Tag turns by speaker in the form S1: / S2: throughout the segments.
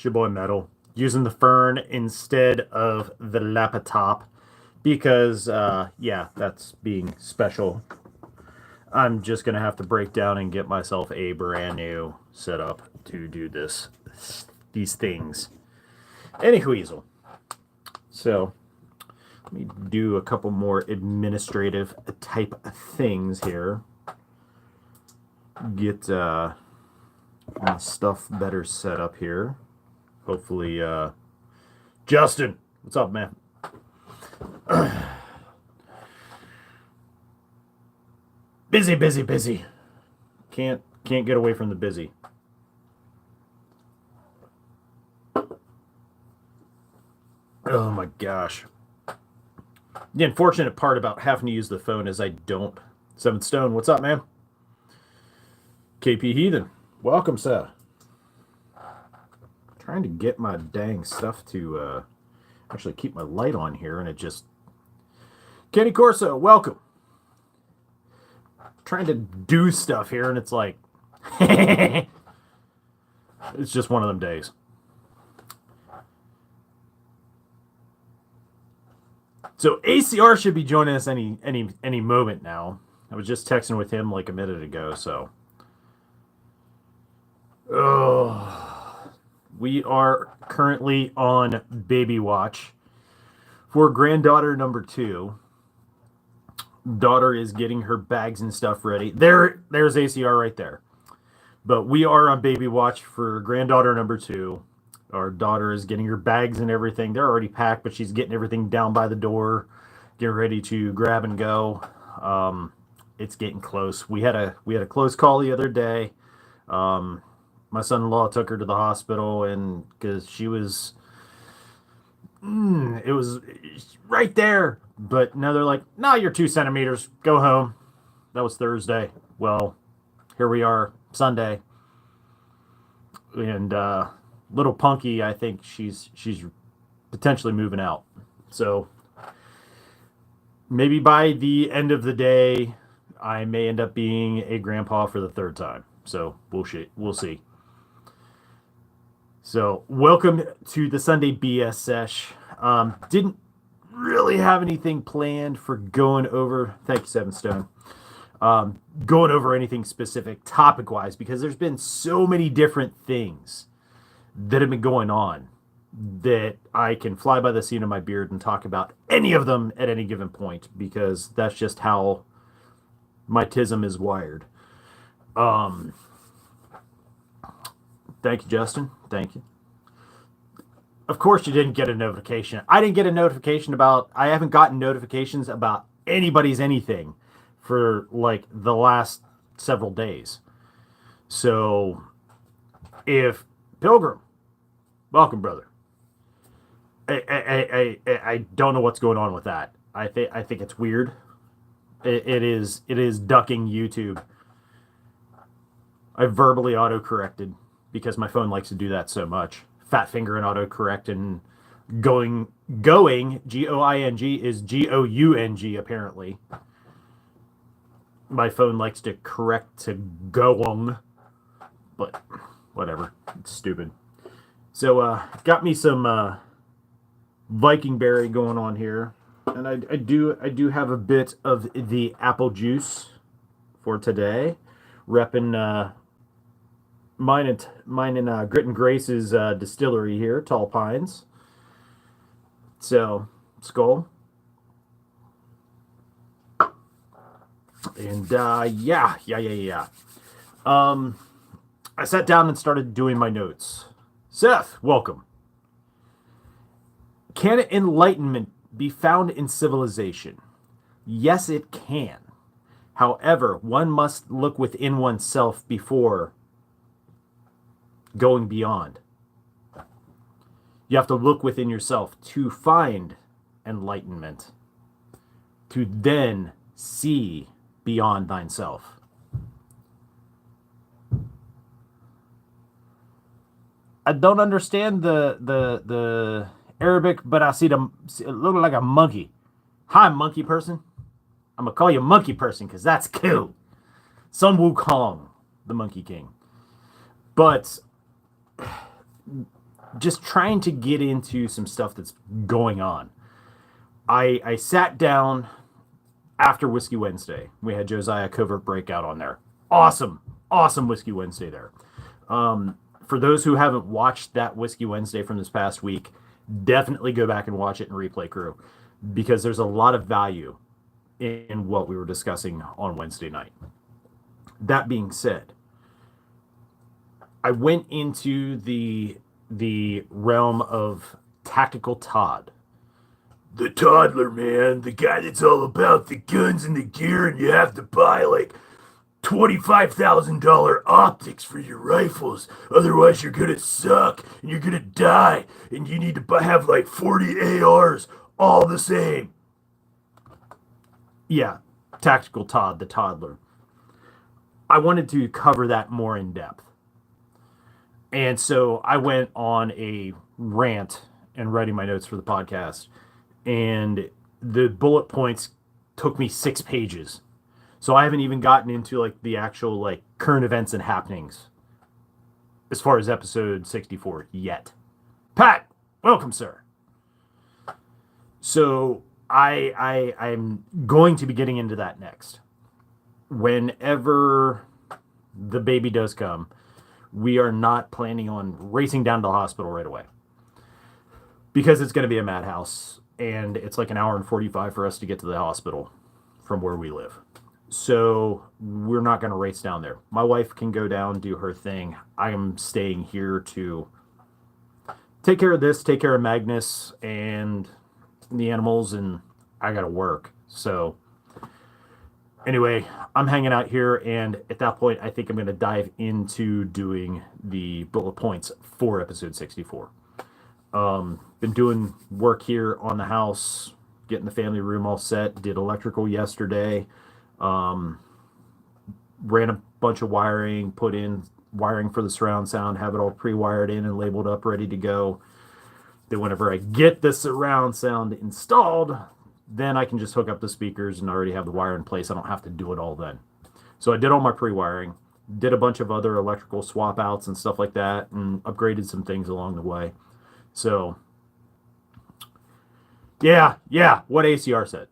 S1: It's your boy Metal. Using the fern instead of the laptop because, yeah, that's being special. I'm just going to have to break down and get myself a brand new setup to do these things. Anyweasel. So, let me do a couple more administrative type things here. Get my stuff better set up here. Hopefully, Justin, what's up, man? Busy. Can't get away from the busy. Oh my gosh. The unfortunate part about having to use the phone is I don't. Seventh Stone, what's up, man? KP Heathen, welcome, sir. Trying to get my dang stuff to actually keep my light on here, and it just... Kenny Corso, welcome. Trying to do stuff here, and it's like... it's just one of them days. So ACR should be joining us any moment now. I was just texting with him like a minute ago, so... Oh, we are currently on baby watch for granddaughter number 2. Daughter is getting her bags and stuff ready. There's ACR right there. But we are on baby watch for granddaughter number 2. Our daughter is getting her bags and everything. They're already packed, but she's getting everything down by the door, getting ready to grab and go. It's getting close. We had a close call the other day. My son-in-law took her to the hospital, and because she was, it was right there. But now they're like, no, you're 2 centimeters. Go home. That was Thursday. Well, here we are, Sunday. And little Punky, I think she's potentially moving out. So maybe by the end of the day, I may end up being a grandpa for the 3rd time. So we'll see. So, welcome to the Sunday BS Sesh. Didn't really have anything planned for going over... Thank you, Seven Stone. Going over anything specific topic-wise, because there's been so many different things that have been going on that I can fly by the seat of my beard and talk about any of them at any given point, because that's just how my tism is wired. Thank you, Justin. Thank you. Of course you didn't get a notification. I didn't get a notification about... I haven't gotten notifications about anybody's anything for, like, the last several days. So, if... Pilgrim, welcome, brother. I don't know what's going on with that. I think it's weird. It is ducking YouTube. I verbally auto-corrected because my phone likes to do that so much. Fat finger and autocorrect, and going G-O-I-N-G is G-O-U-N-G apparently. My phone likes to correct to going, but whatever. It's stupid. So got me some Viking berry going on here, and I do have a bit of the apple juice for today. Repping mine and Grit and Grace's distillery here, Tall Pines. So, skull. And yeah. I sat down and started doing my notes. Seth, welcome. Can enlightenment be found in civilization? Yes, it can. However, one must look within oneself before going beyond. You have to look within yourself to find enlightenment, to then see beyond thyself. I don't understand the Arabic, but I see it look like a monkey. Hi, monkey person. I'm gonna call you monkey person because that's cool. Sun Wukong, the Monkey King. But just trying to get into some stuff that's going on. I sat down after Whiskey Wednesday. We had Josiah Covert Breakout on there. Awesome Whiskey Wednesday there. For those who haven't watched that Whiskey Wednesday from this past week, definitely go back and watch it in replay crew, because there's a lot of value in what we were discussing on Wednesday night. That being said, I went into the realm of Tactical Todd. The toddler, man. The guy that's all about the guns and the gear, and you have to buy like $25,000 optics for your rifles. Otherwise, you're gonna suck, and you're gonna die, and you need to have like 40 ARs, all the same. Yeah, Tactical Todd, the toddler. I wanted to cover that more in depth. And so I went on a rant and writing my notes for the podcast. And the bullet points took me 6 pages. So I haven't even gotten into like the actual like current events and happenings as far as episode 64 yet. Pat, welcome, sir. So I'm going to be getting into that next. Whenever the baby does come, we are not planning on racing down to the hospital right away, because it's going to be a madhouse, and it's like an hour and 45 for us to get to the hospital from where we live. So we're not going to race down there. My wife can go down, do her thing. I am staying here to take care of this, take care of Magnus and the animals, and I got to work. So anyway, I'm hanging out here, and at that point, I think I'm going to dive into doing the bullet points for episode 64. Been doing work here on the house, getting the family room all set. Did electrical yesterday. Ran a bunch of wiring, put in wiring for the surround sound, have it all pre-wired in and labeled up, ready to go. Then whenever I get the surround sound installed, then I can just hook up the speakers and already have the wire in place. I don't have to do it all then. So I did all my pre-wiring, did a bunch of other electrical swap outs and stuff like that, and upgraded some things along the way. So yeah, what ACR said.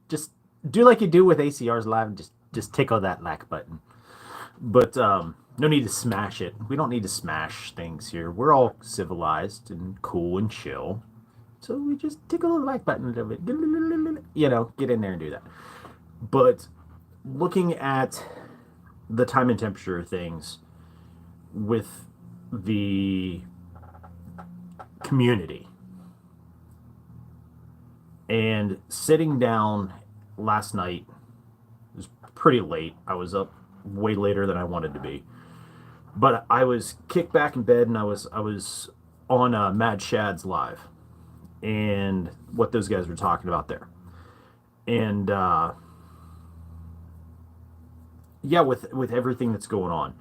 S1: Just do like you do with ACRs live, and just tickle that like button. But no need to smash it. We don't need to smash things here. We're all civilized and cool and chill. So we just tickle the like button a little bit. You know, get in there and do that. But looking at the time and temperature of things with the community, and sitting down last night, it was pretty late. I was up way later than I wanted to be. But I was kicked back in bed, and I was on Mad Shad's live, and what those guys were talking about there. And yeah, with everything that's going on.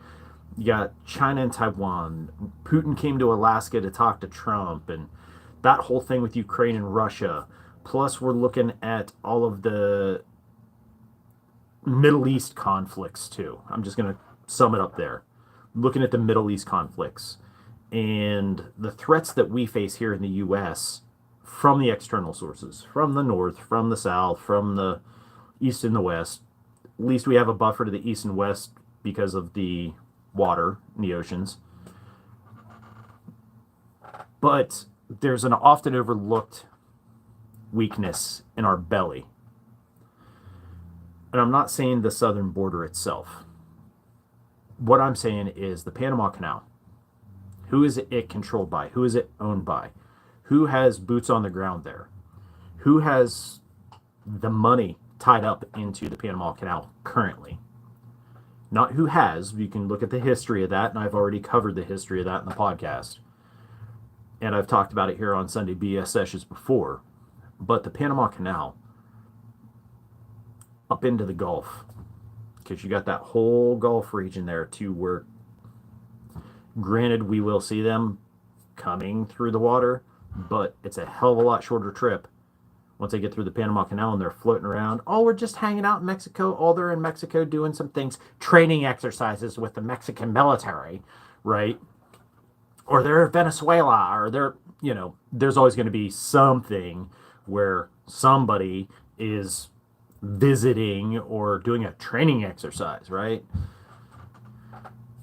S1: You got China and Taiwan. Putin came to Alaska to talk to Trump, and that whole thing with Ukraine and Russia. Plus, we're looking at all of the Middle East conflicts, too. I'm just going to sum it up there. Looking at the Middle East conflicts and the threats that we face here in the U.S. from the external sources, from the north, from the south, from the east and the west. At least we have a buffer to the east and west because of the water in the oceans. But there's an often overlooked weakness in our belly. And I'm not saying the southern border itself. What I'm saying is the Panama Canal. Who is it controlled by? Who is it owned by? Who has boots on the ground there? Who has the money tied up into the Panama Canal currently? Not who has. You can look at the history of that, and I've already covered the history of that in the podcast. And I've talked about it here on Sunday BS Sessions before. But the Panama Canal, up into the Gulf, because you got that whole Gulf region there too, where, granted, we will see them coming through the water, but it's a hell of a lot shorter trip once they get through the Panama Canal and they're floating around. Oh, we're just hanging out in Mexico. Oh, they're in Mexico doing some things, training exercises with the Mexican military, right? or they're Venezuela, or they're, you know, there's always going to be something where somebody is visiting or doing a training exercise, right?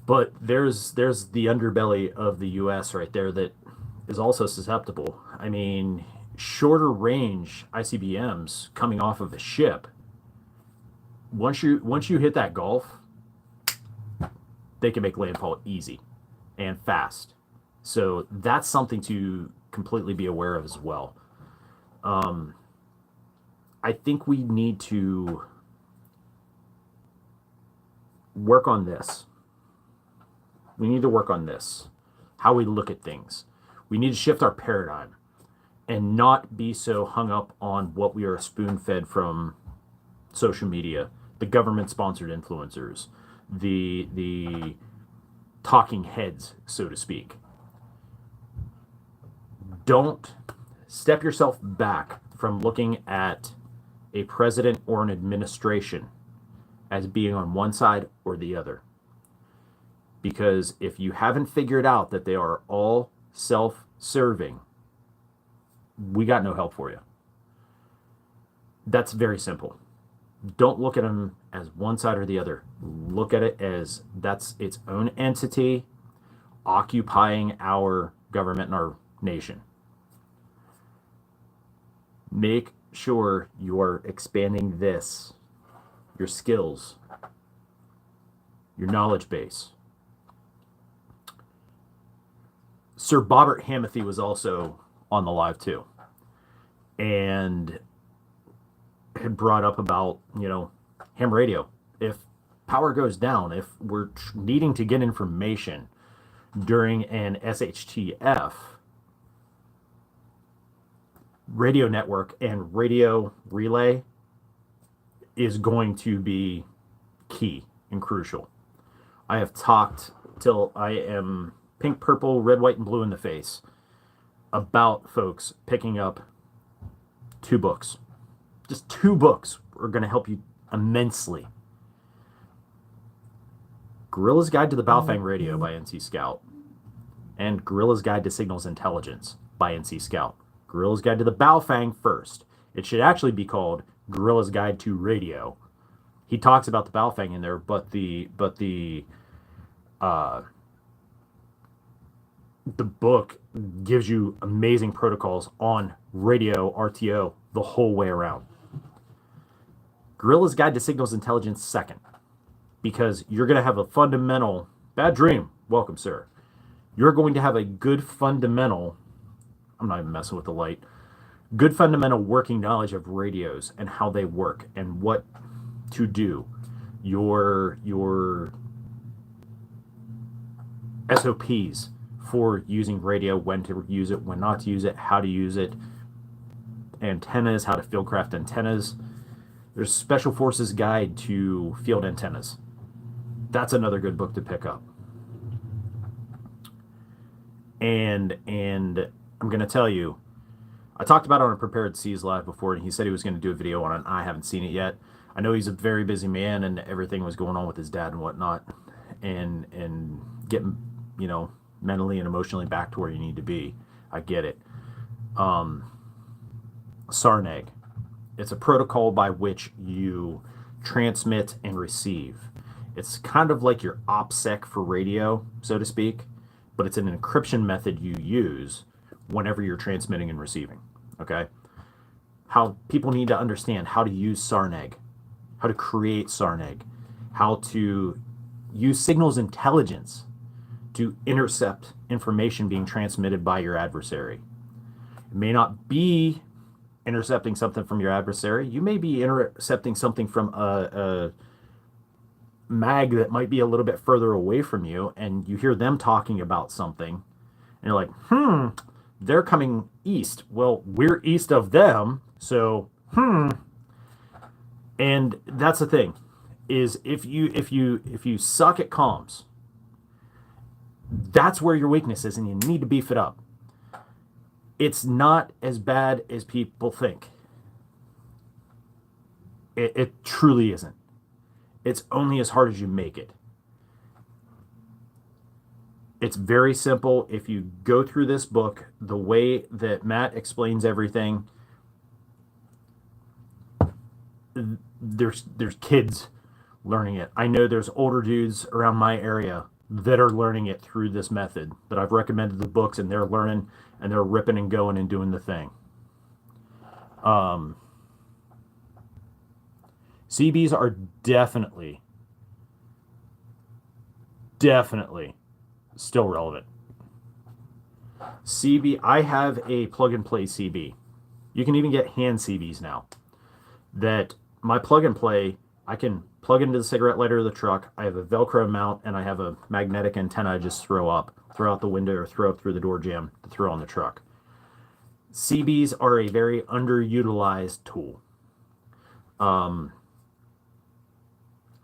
S1: But there's the underbelly of the US right there that is also susceptible. I mean, shorter range ICBMs coming off of a ship, once you hit that Gulf, they can make landfall easy and fast. So that's something to completely be aware of as well. I think we need to work on this. We need to work on this, how we look at things. We need to shift our paradigm and not be so hung up on what we are spoon fed from social media, the government sponsored influencers, the talking heads, so to speak. Don't step yourself back from looking at a president or an administration as being on one side or the other. Because if you haven't figured out that they are all self-serving, we got no help for you. That's very simple. Don't look at them as one side or the other. Look at it as that's its own entity occupying our government and our nation. Make sure you are expanding this, your skills, your knowledge base. Sir Bobbert Hamathi was also on the live too, and had brought up about, you know, ham radio. If power goes down, if we're needing to get information during an SHTF, radio network and radio relay is going to be key and crucial. I have talked till I am pink, purple, red, white, and blue in the face about folks picking up 2 books. Just 2 books are going to help you immensely. Guerrilla's Guide to the Baofeng Radio by NC Scout, and Guerrilla's Guide to Signals Intelligence by NC Scout. Guerrilla's Guide to the Baofeng first. It should actually be called Guerrilla's Guide to Radio. He talks about the Baofeng in there, but the book gives you amazing protocols on radio, RTO, the whole way around. Guerrilla's Guide to Signals Intelligence second, because you're going to have a fundamental, bad dream, welcome sir. You're going to have a good fundamental, I'm not even messing with the light, good fundamental working knowledge of radios and how they work and what to do. Your SOPs for using radio, when to use it, when not to use it, how to use it, antennas, how to fieldcraft antennas. There's Special Forces Guide to Field Antennas. That's another good book to pick up. And I'm going to tell you, I talked about it on a Prepared Seas Live before, and he said he was going to do a video on it. I haven't seen it yet. I know he's a very busy man, and everything was going on with his dad and whatnot, and getting, you know, mentally and emotionally back to where you need to be. I get it. SARNAG. It's a protocol by which you transmit and receive. It's kind of like your OPSEC for radio, so to speak, but it's an encryption method you use whenever you're transmitting and receiving. Okay? How people need to understand how to use SARNAG, how to create SARNAG, how to use signals intelligence to intercept information being transmitted by your adversary. It may not be intercepting something from your adversary. You may be intercepting something from a mag that might be a little bit further away from you, and you hear them talking about something, and you're like, they're coming east. Well, we're east of them, so And that's the thing, is if you suck at comms, that's where your weakness is, and you need to beef it up. It's not as bad as people think. It truly isn't. It's only as hard as you make it. It's very simple. If you go through this book, the way that Matt explains everything, there's kids learning it. I know there's older dudes around my area that are learning it through this method, that I've recommended the books, and they're learning and they're ripping and going and doing the thing. CBs are definitely still relevant. CB, I have a plug and play CB. You can even get hand CBs now. That my plug and play, I can plug into the cigarette lighter of the truck. I have a Velcro mount, and I have a magnetic antenna I just throw out the window or throw up through the door jamb to throw on the truck. CBs are a very underutilized tool.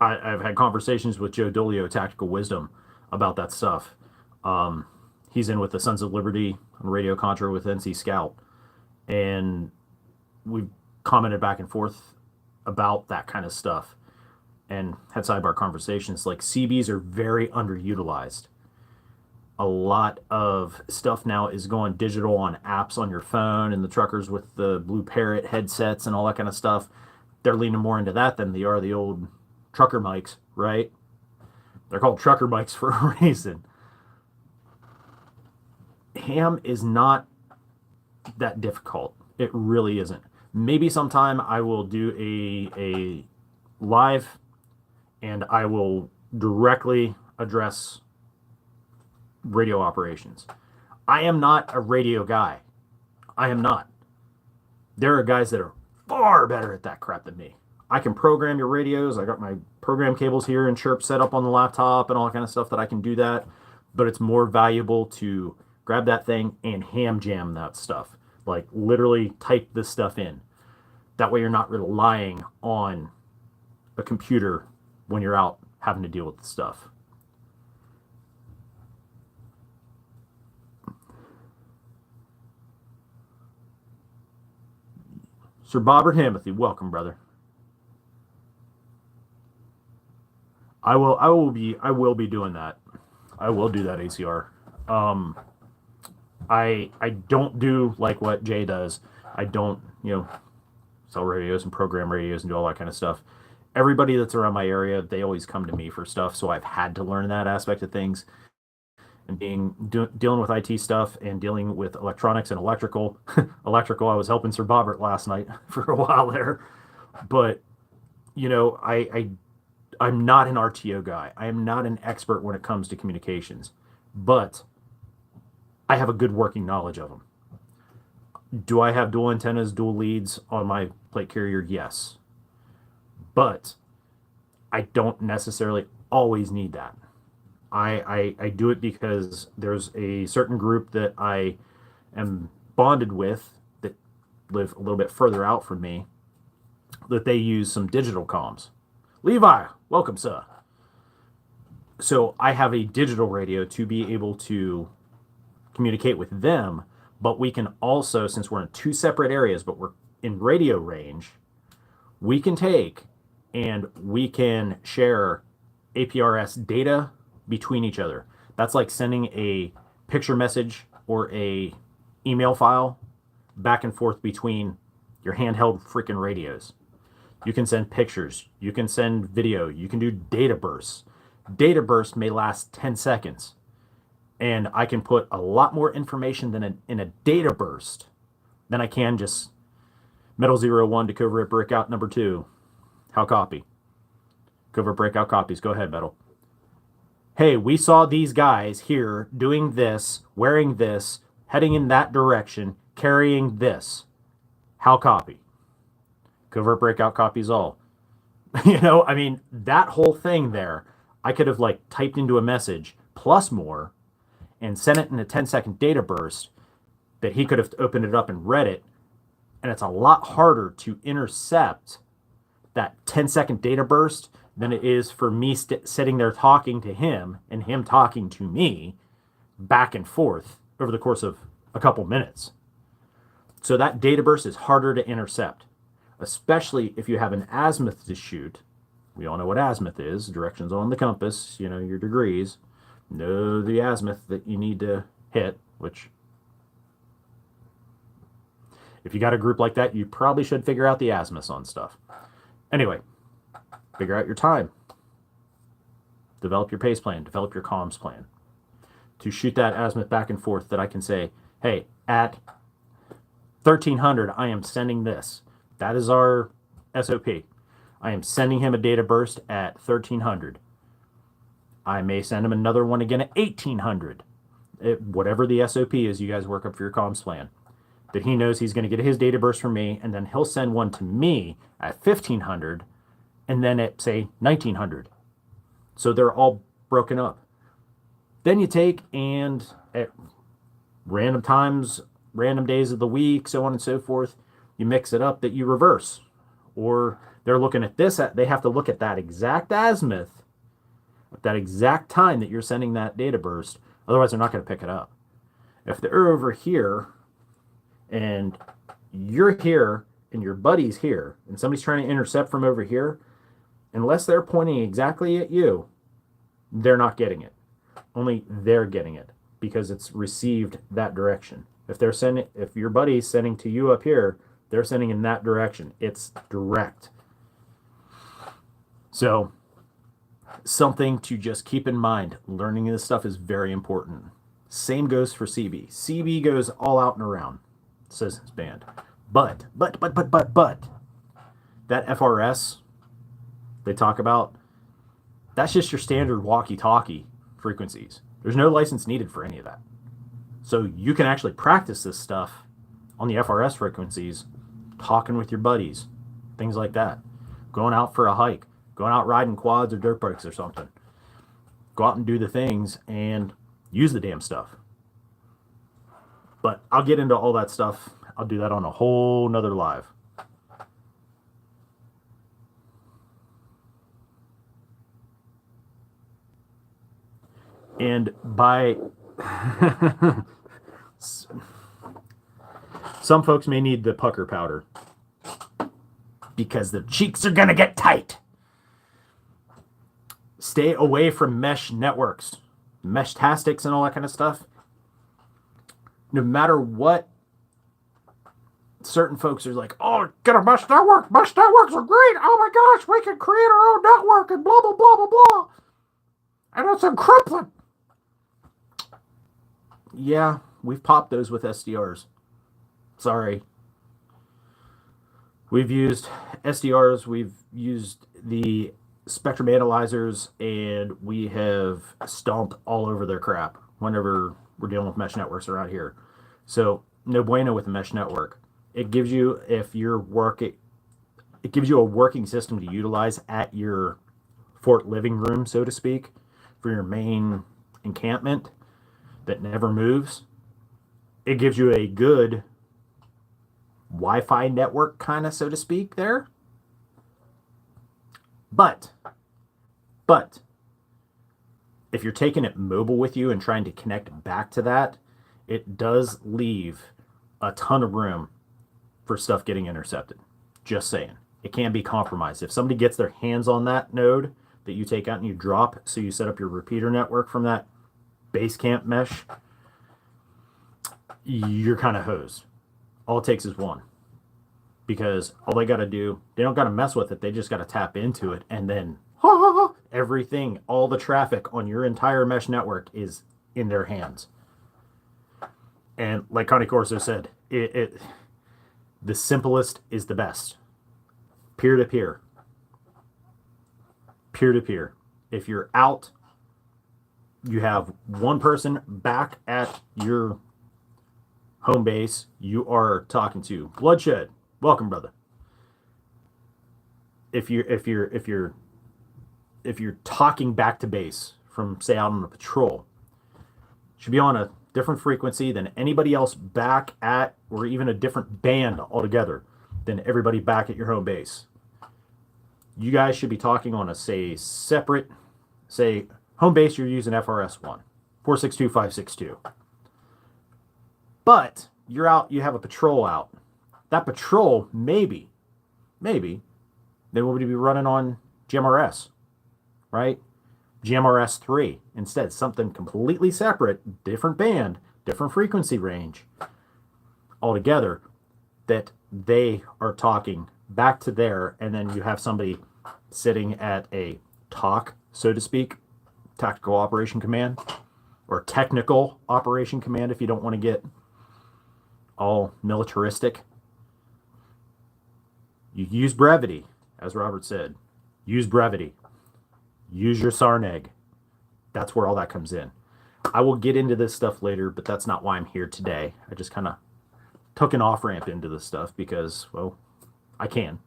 S1: I've had conversations with Joe Dolio, Tactical Wisdom, about that stuff. He's in with the Sons of Liberty on Radio Contra with NC Scout, and we've commented back and forth about that kind of stuff and had sidebar conversations. Like, CBs are very underutilized. A lot of stuff now is going digital on apps on your phone, and the truckers with the Blue Parrot headsets and all that kind of stuff, they're leaning more into that than they are the old trucker mics, right? They're called trucker mics for a reason. Ham is not that difficult. It really isn't. Maybe sometime I will do a live, and I will directly address radio operations. I am not a radio guy. I am not. There are guys that are far better at that crap than me. I can program your radios. I got my program cables here and Chirp set up on the laptop and all that kind of stuff that I can do that. But it's more valuable to grab that thing and ham jam that stuff. Like, literally type this stuff in. That way you're not relying on a computer when you're out having to deal with the stuff. Sir Bobbert Hamothy, welcome, brother. I will be doing that. I will do that, ACR. I don't do like what Jay does. I don't, sell radios and program radios and do all that kind of stuff. Everybody that's around my area, they always come to me for stuff, so I've had to learn that aspect of things. And dealing with IT stuff and dealing with electronics and electrical. I was helping Sir Bobbert last night for a while there. But, I'm not an RTO guy. I am not an expert when it comes to communications. But I have a good working knowledge of them. Do I have dual antennas, dual leads on my plate carrier? Yes. But I don't necessarily always need that. I do it because there's a certain group that I am bonded with that live a little bit further out from me, that they use some digital comms. Levi, welcome, sir. So I have a digital radio to be able to communicate with them, but we can also, since we're in two separate areas, but we're in radio range, we can take and we can share APRS data between each other. That's like sending a picture message or a email file back and forth between your handheld freaking radios. You can send pictures, you can send video, you can do data bursts. Data bursts may last 10 seconds, and I can put a lot more information in a data burst than I can just Metal 01 to covert breakout number 2. How copy? Covert breakout copies. Go ahead, Metal. Hey, we saw these guys here doing this, wearing this, heading in that direction, carrying this. How copy? Covert breakout copies all. That whole thing there, I could have typed into a message plus more and sent it in a 10-second data burst that he could have opened it up and read it. And it's a lot harder to intercept that 10-second data burst than it is for me sitting there talking to him and him talking to me back and forth over the course of a couple minutes. So that data burst is harder to intercept, especially if you have an azimuth to shoot. We all know what azimuth is. Directions on the compass, your degrees. know the azimuth that you need to hit, which if you got a group like that, you probably should figure out the azimuths on stuff. Anyway, figure out your time. Develop your pace plan. Develop your comms plan. To shoot that azimuth back and forth that I can say, hey, at 1300, I am sending this. That is our SOP. I am sending him a data burst at 1300. I may send him another one again at 1800. Whatever the SOP is, you guys work up for your comms plan. That he knows he's going to get his data burst from me, and then he'll send one to me at 1500, and then at, say, 1900. So they're all broken up. Then you take and at random times, random days of the week, so on and so forth, you mix it up that you reverse. Or they're looking at this, they have to look at that exact azimuth, at that exact time that you're sending that data burst. Otherwise, they're not going to pick it up. If they're over here, and you're here, and your buddy's here, and somebody's trying to intercept from over here, unless they're pointing exactly at you, they're not getting it. Only they're getting it because it's received that direction. If your buddy's sending to you up here, they're sending in that direction. It's direct. So something to just keep in mind. Learning this stuff is very important. Same goes for CB. CB goes all out and around. Says his band. But that FRS they talk about, that's just your standard walkie-talkie frequencies. There's no license needed for any of that. So you can actually practice this stuff on the FRS frequencies, talking with your buddies, things like that. Going out for a hike, going out riding quads or dirt bikes or something. Go out and do the things and use the damn stuff. But I'll get into all that stuff. I'll do that on a whole nother live. And by some folks may need the pucker powder because the cheeks are going to get tight. Stay away from mesh networks, mesh-tastics and all that kind of stuff. No matter what, certain folks are like, oh, get a mesh network. Mesh networks are great. Oh my gosh, we can create our own network and blah, blah, blah, blah, blah. And it's encrypted. Yeah, we've popped those with SDRs. Sorry. We've used SDRs, we've used the spectrum analyzers, and we have stomped all over their crap whenever we're dealing with mesh networks around here. So no bueno with a mesh network. It gives you, if you're working, it gives you a working system to utilize at your fort living room, so to speak, for your main encampment that never moves. It gives you a good Wi-Fi network, kind of, so to speak, there. But if you're taking it mobile with you and trying to connect back to that, it does leave a ton of room for stuff getting intercepted. Just saying. It can be compromised. If somebody gets their hands on that node that you take out and you drop, so you set up your repeater network from that base camp mesh, you're kind of hosed. All it takes is one. Because all they got to do, they don't got to mess with it. They just got to tap into it, and then everything, all the traffic on your entire mesh network is in their hands. And like Connie Corso said, the simplest is the best. Peer-to-peer. Peer-to-peer. If you're out, you have one person back at your home base you are talking to. Bloodshed. Welcome, brother. If you're talking back to base from, say, out on a patrol, should be on a different frequency than anybody else back at, or even a different band altogether than everybody back at your home base. You guys should be talking on a, say, separate, say, home base, you're using FRS1, 462562. But you're out, you have a patrol out. That patrol, maybe, they will be running on GMRS, right? GMRS3 instead, something completely separate, different band, different frequency range altogether, that they are talking back to there, and then you have somebody sitting at a TOC, so to speak, Tactical Operation Command, or Technical Operation Command if you don't want to get all militaristic. You use brevity, as Robert said. Use brevity. Use your Sarneg. That's where all that comes in. I will get into this stuff later, but that's not why I'm here today. I just kind of took an off-ramp into this stuff because, well, I can.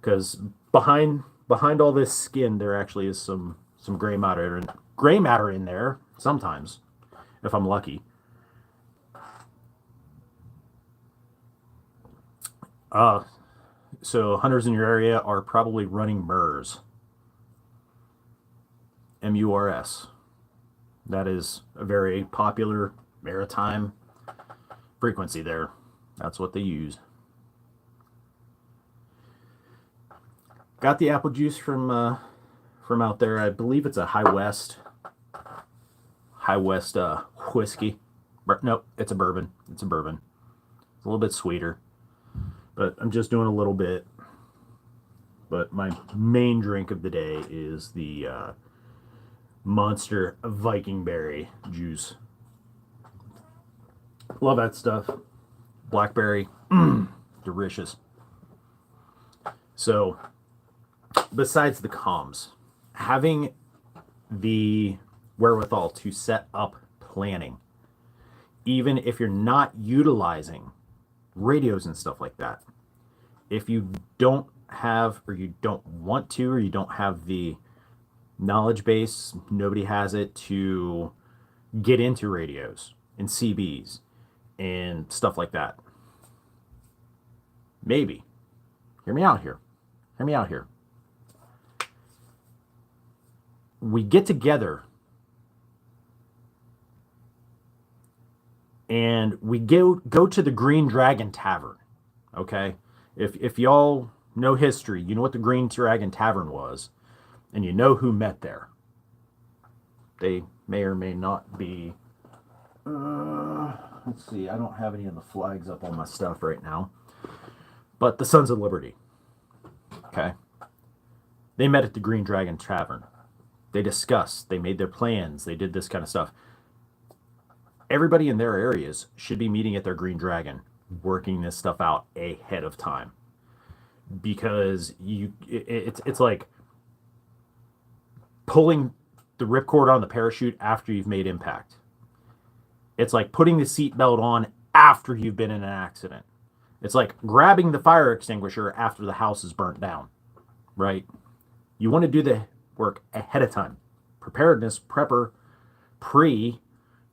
S1: Because behind all this skin, there actually is some gray matter in there sometimes, if I'm lucky. So hunters in your area are probably running MURS. MURS. That is a very popular maritime frequency there. That's what they use. Got the apple juice from out there. I believe it's a High West whiskey. Nope, it's a bourbon. It's a bourbon. It's a little bit sweeter, but I'm just doing a little bit. But my main drink of the day is the Monster Viking Berry juice. Love that stuff. Blackberry, delicious. So, besides the comms, having the wherewithal to set up planning, even if you're not utilizing radios and stuff like that, if you don't have, or you don't want to, or you don't have the knowledge base, nobody has it, to get into radios and CBs and stuff like that, maybe, hear me out here. We get together and we go to the Green Dragon Tavern, okay? If y'all know history, you know what the Green Dragon Tavern was, and you know who met there. They may or may not be... let's see, I don't have any of the flags up on my stuff right now. But the Sons of Liberty, okay? They met at the Green Dragon Tavern. They discussed, they made their plans, they did this kind of stuff. Everybody in their areas should be meeting at their Green Dragon, working this stuff out ahead of time. Because it's like pulling the ripcord on the parachute after you've made impact. It's like putting the seatbelt on after you've been in an accident. It's like grabbing the fire extinguisher after the house is burnt down, right? You want to do the work ahead of time. Preparedness, prepper,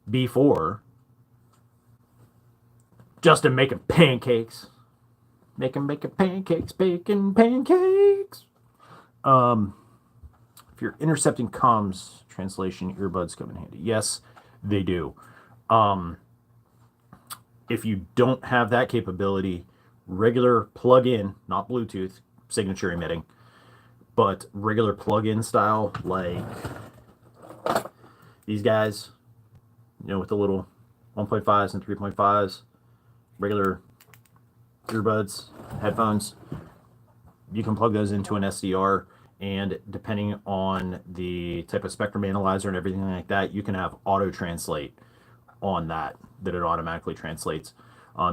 S1: before. Justin making pancakes. Making pancakes, baking pancakes. If you're intercepting comms, translation, earbuds come in handy. Yes, they do. If you don't have that capability, regular plug-in, not Bluetooth, signature emitting, but regular plug-in style, like these guys, you know, with the little 1.5s and 3.5s, regular earbuds, headphones, you can plug those into an SDR, and depending on the type of spectrum analyzer and everything like that, you can have auto translate on that it automatically translates.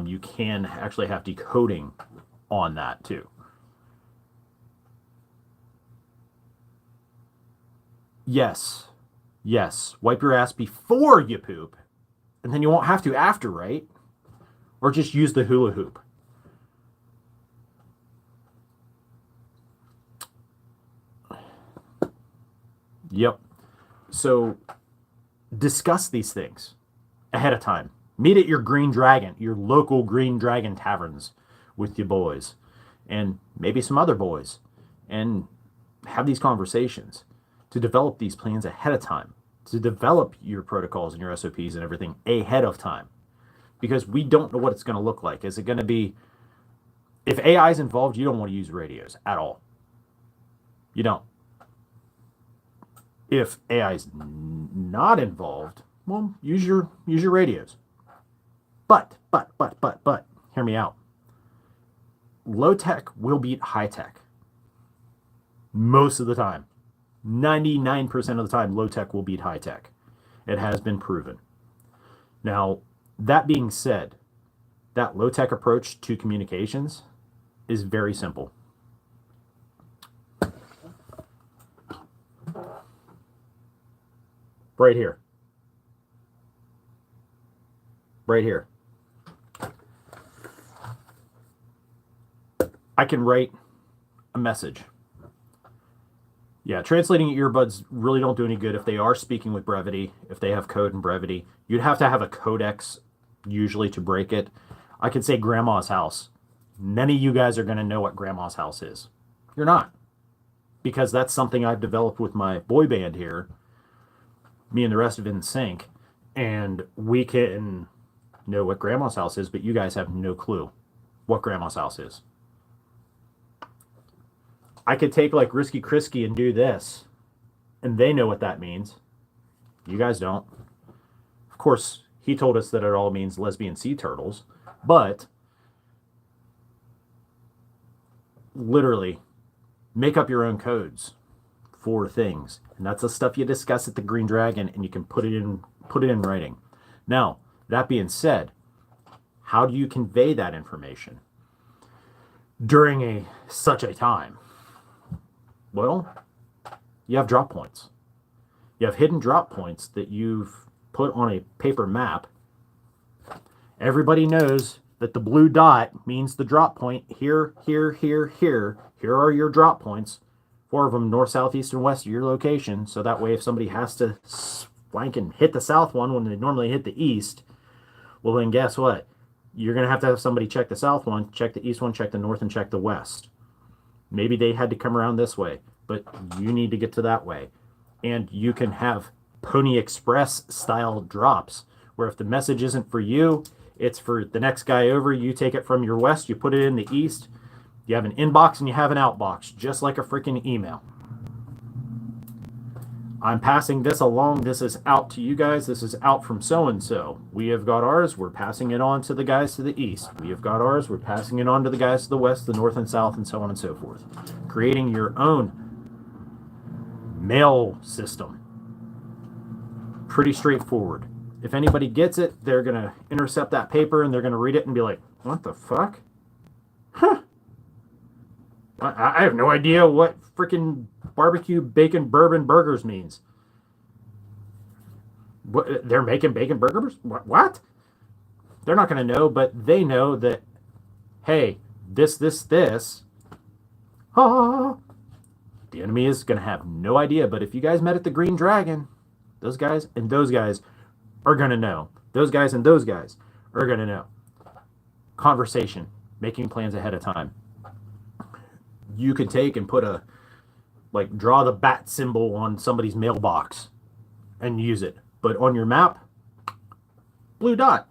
S1: You can actually have decoding on that too. Yes, wipe your ass before you poop, and then you won't have to after, right? Or just use the hula hoop. Yep. So discuss these things ahead of time. Meet at your Green Dragon, your local Green Dragon taverns with your boys and maybe some other boys, and have these conversations to develop these plans ahead of time, to develop your protocols and your SOPs and everything ahead of time, because we don't know what it's going to look like. Is it going to be, if AI is involved, you don't want to use radios at all. You don't. If AI is not involved, well, use your radios. But, hear me out. Low tech will beat high tech. Most of the time. 99% of the time, low tech will beat high tech. It has been proven. Now, that being said, that low tech approach to communications is very simple. Right here. Right here. I can write a message. Yeah, translating earbuds really don't do any good if they are speaking with brevity, if they have code and brevity. You'd have to have a codex usually to break it. I could say grandma's house. None of you guys are going to know what grandma's house is. You're not. Because that's something I've developed with my boy band here. Me and the rest of it in sync. And we can know what grandma's house is, but you guys have no clue what grandma's house is. I could take like Risky Krisky and do this, and they know what that means. You guys don't. Of course, he told us that it all means lesbian sea turtles, but literally make up your own codes for things. And that's the stuff you discuss at the Green Dragon, and you can put it in writing. Now, that being said, how do you convey that information during such a time? Well, you have drop points. You have hidden drop points that you've put on a paper map. Everybody knows that the blue dot means the drop point. Here, here, here, here. Here are your drop points. 4 of them, north, south, east, and west of your location. So that way if somebody has to flank and hit the south one when they normally hit the east, well then guess what? You're going to have somebody check the south one, check the east one, check the north, and check the west. Maybe they had to come around this way, but you need to get to that way. And you can have Pony Express style drops where if the message isn't for you, it's for the next guy over. You take it from your west, you put it in the east. You have an inbox and you have an outbox, just like a freaking email. I'm passing this along. This is out to you guys. This is out from so-and-so. We have got ours. We're passing it on to the guys to the east. We have got ours. We're passing it on to the guys to the west, the north and south, and so on and so forth. Creating your own mail system. Pretty straightforward. If anybody gets it, they're going to intercept that paper and they're going to read it and be like, what the fuck? Huh. I have no idea what freaking barbecue bacon bourbon burgers means. What, they're making bacon burgers? What? They're not going to know, but they know that, hey, this. Ah, the enemy is going to have no idea. But if you guys met at the Green Dragon, those guys and those guys are going to know. Those guys and those guys are going to know. Conversation, making plans ahead of time. You could take and put draw the bat symbol on somebody's mailbox and use it. But on your map, blue dot.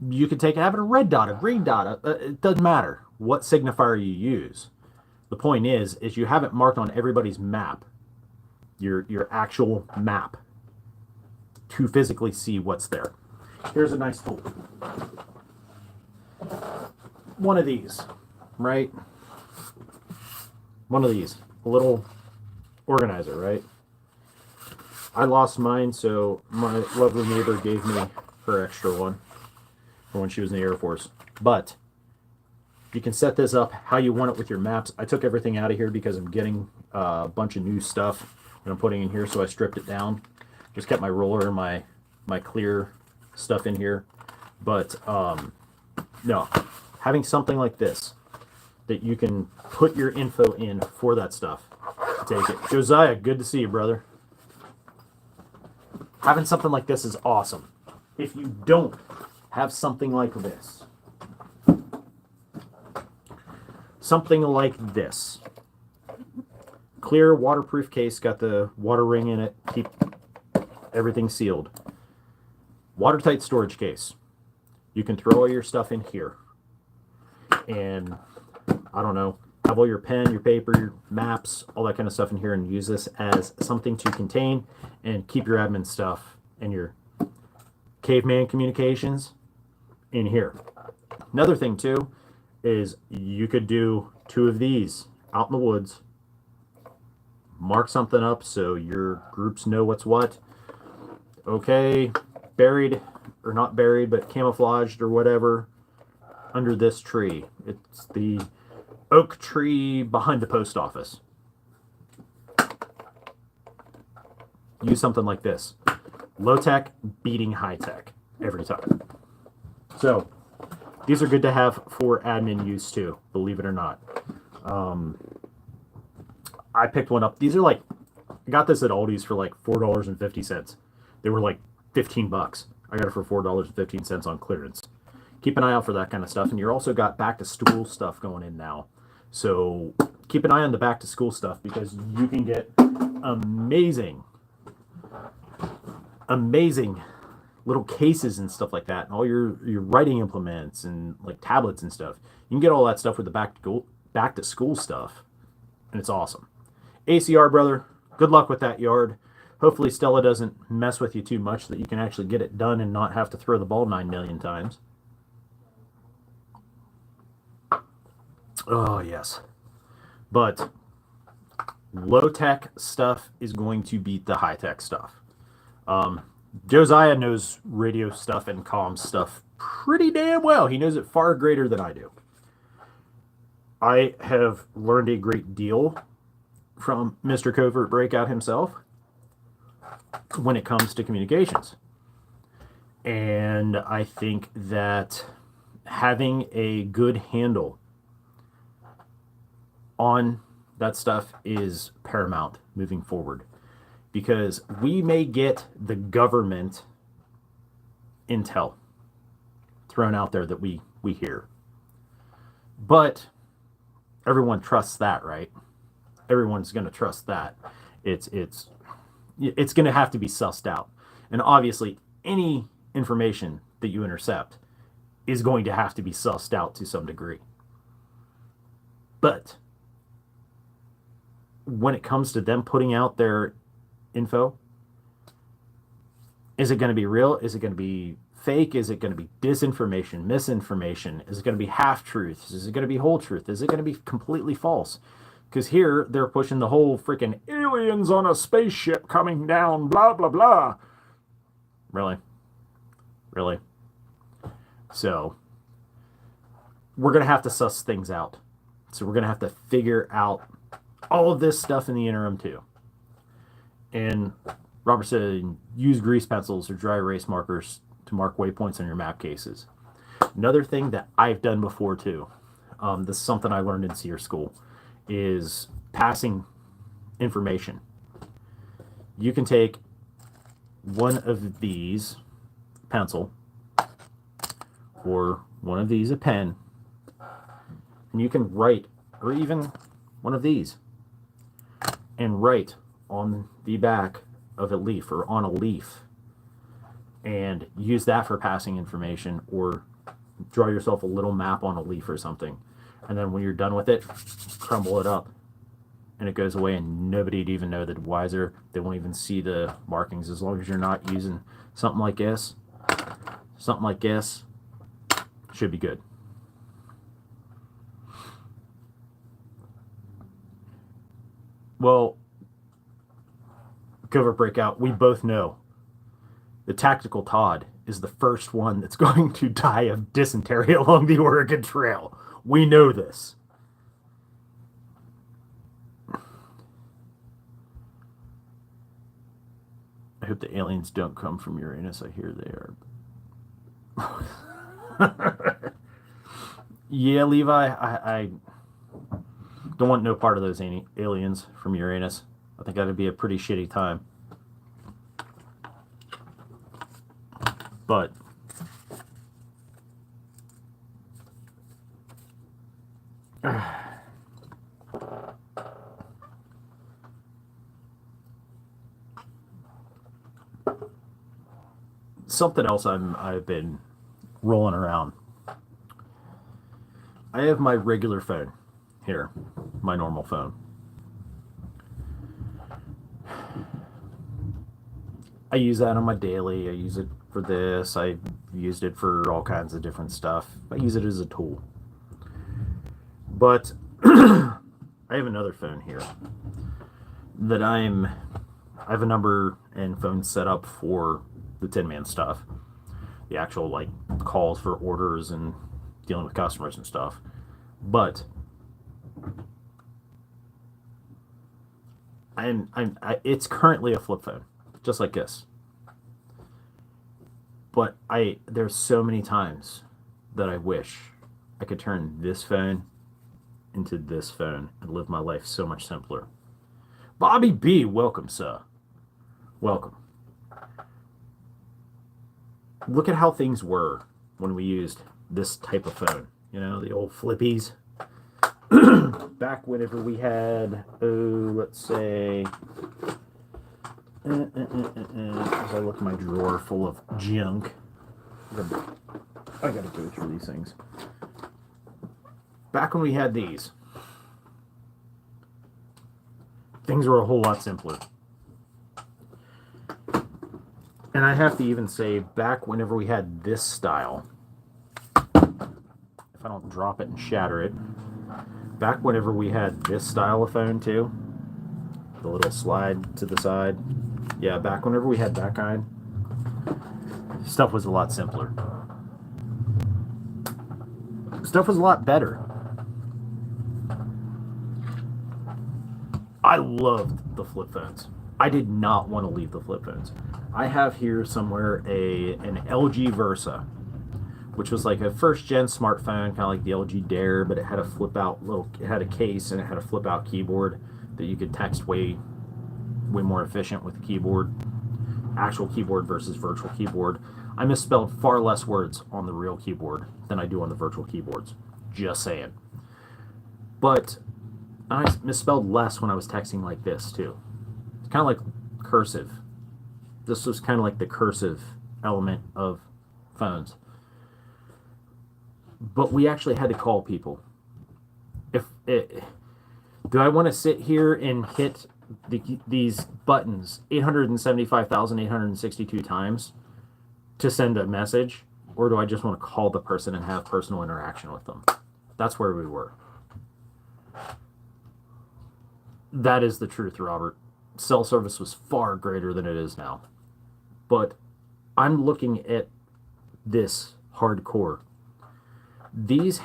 S1: You could take and have it a red dot, a green dot. It doesn't matter what signifier you use. The point is you have it marked on everybody's map, your actual map, to physically see what's there. Here's a nice tool. One of these. Right? One of these. A little organizer, right? I lost mine, so my lovely neighbor gave me her extra one for when she was in the Air Force. But you can set this up how you want it with your maps. I took everything out of here because I'm getting a bunch of new stuff that I'm putting in here, so I stripped it down. Just kept my roller and my clear stuff in here. But no, having something like this that you can put your info in for that stuff. Take it. Josiah, good to see you, brother. Having something like this is awesome. If you don't have something like this, clear waterproof case, got the water ring in it, keep everything sealed. Watertight storage case. You can throw all your stuff in here. And I don't know, have all your pen, your paper, your maps, all that kind of stuff in here, and use this as something to contain and keep your admin stuff and your caveman communications in here. Another thing too is you could do 2 of these out in the woods, mark something up so your groups know what's what. Okay, buried or not buried, but camouflaged or whatever under this tree. It's the oak tree behind the post office. Use something like this. Low tech beating high tech every time. So these are good to have for admin use too, believe it or not. I picked one up. These are like, I got this at Aldi's for like $4.50. They were like 15 bucks. I got it for $4.15 on clearance. Keep an eye out for that kind of stuff. And you're also got back to school stuff going in now. So keep an eye on the back to school stuff, because you can get amazing little cases and stuff like that, and all your writing implements and like tablets and stuff. You can get all that stuff with the back to school stuff, and it's awesome. ACR, brother, good luck with that yard. Hopefully Stella doesn't mess with you too much, so that you can actually get it done and not have to throw the ball 9 million times. Oh, yes. But low-tech stuff is going to beat the high-tech stuff. Josiah knows radio stuff and comm stuff pretty damn well. He knows it far greater than I do. I have learned a great deal from Mr. Covert Breakout himself when it comes to communications. And I think that having a good handle on that stuff is paramount moving forward, because we may get the government intel thrown out there that we hear, but everyone trusts that, right? Everyone's going to trust that. It's going to have to be sussed out, and obviously any information that you intercept is going to have to be sussed out to some degree. But when it comes to them putting out their info, is it going to be real? Is it going to be fake? Is it going to be disinformation, misinformation? Is it going to be half-truths? Is it going to be whole truth? Is it going to be completely false? Because here they're pushing the whole freaking aliens on a spaceship coming down, blah, blah, blah. Really? Really? So we're going to have to suss things out. So we're going to have to figure out all of this stuff in the interim too. And Robert said, use grease pencils or dry erase markers to mark waypoints on your map cases. Another thing that I've done before too, this is something I learned in SEER school, is passing information. You can take one of these, pencil, or one of these, a pen, and you can write, or even one of these, and write on the back of a leaf or on a leaf, and use that for passing information, or draw yourself a little map on a leaf or something, and then when you're done with it, crumble it up and it goes away, and nobody'd even know the wiser. They won't even see the markings, as long as you're not using something like this. Something like this should be good. Well, Covert Breakout, we both know the Tactical Todd is the first one that's going to die of dysentery along the Oregon Trail. We know this. I hope the aliens don't come from Uranus. I hear they are. Yeah, Levi, I don't want no part of those aliens from Uranus. I think that'd be a pretty shitty time. But something else I've been rolling around. I have my regular phone, Here, my normal phone. I use that on my daily. I use it for this. I've used it for all kinds of different stuff. I use it as a tool. But I have another phone here that I have a number and phone set up for the Tin Man stuff. The actual like calls for orders and dealing with customers and stuff. But it's currently a flip phone, just like this. But there's so many times that I wish I could turn this phone into this phone and live my life so much simpler. Bobby B, welcome, sir. Welcome. Look at how things were when we used this type of phone. You know, the old flippies. Back whenever we had, let's say, as I look at my drawer full of junk, I gotta go through these things. Back when we had these, things were a whole lot simpler. And I have to even say, back whenever we had this style, if I don't drop it and shatter it, back whenever we had this style of phone too, the little slide to the side, yeah, back whenever we had that kind, stuff was a lot simpler. Stuff was a lot better. I loved the flip phones. I did not want to leave the flip phones. I have here somewhere an LG Versa, which was like a first gen smartphone, kind of like the LG Dare, but it had a flip out it had a case and it had a flip out keyboard that you could text way more efficient with the keyboard. Actual keyboard versus virtual keyboard. I misspelled far less words on the real keyboard than I do on the virtual keyboards. Just saying. But I misspelled less when I was texting like this too. It's kind of like cursive. This was kind of like the cursive element of phones. But we actually had to call people. Do I want to sit here and hit these buttons 875,862 times to send a message, or do I just want to call the person and have personal interaction with them? That's where we were. That is the truth, Robert. Cell service was far greater than it is now. But I'm looking at this hardcore. These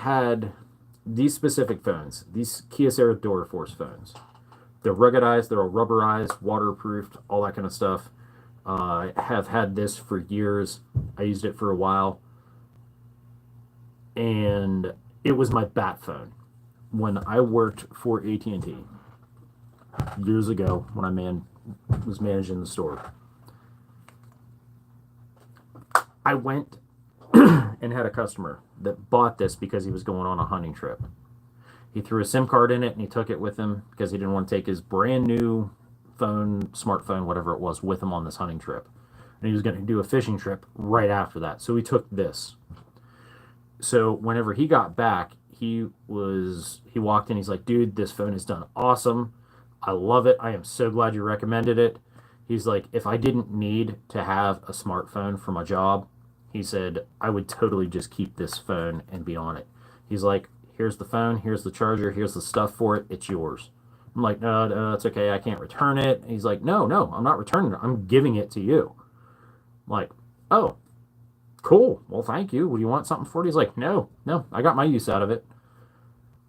S1: specific phones, these Kyocera Duraforce phones, they're ruggedized, they're all rubberized, waterproofed, all that kind of stuff. I have had this for years. I used it for a while. And it was my bat phone. When I worked for AT&T years ago, when I was managing the store, I went and had a customer that bought this because he was going on a hunting trip. He threw a SIM card in it and he took it with him because he didn't want to take his brand new phone, smartphone, whatever it was, with him on this hunting trip. And he was going to do a fishing trip right after that. So he took this. So whenever he got back, he walked in, he's like, dude, this phone is done awesome. I love it. I am so glad you recommended it. He's like, if I didn't need to have a smartphone for my job, he said, I would totally just keep this phone and be on it. He's like, here's the phone, here's the charger, here's the stuff for it, it's yours. I'm like, no, it's okay, I can't return it. And he's like, no, I'm not returning it, I'm giving it to you. I'm like, oh, cool, well, thank you. Would you want something for it? He's like, no, I got my use out of it.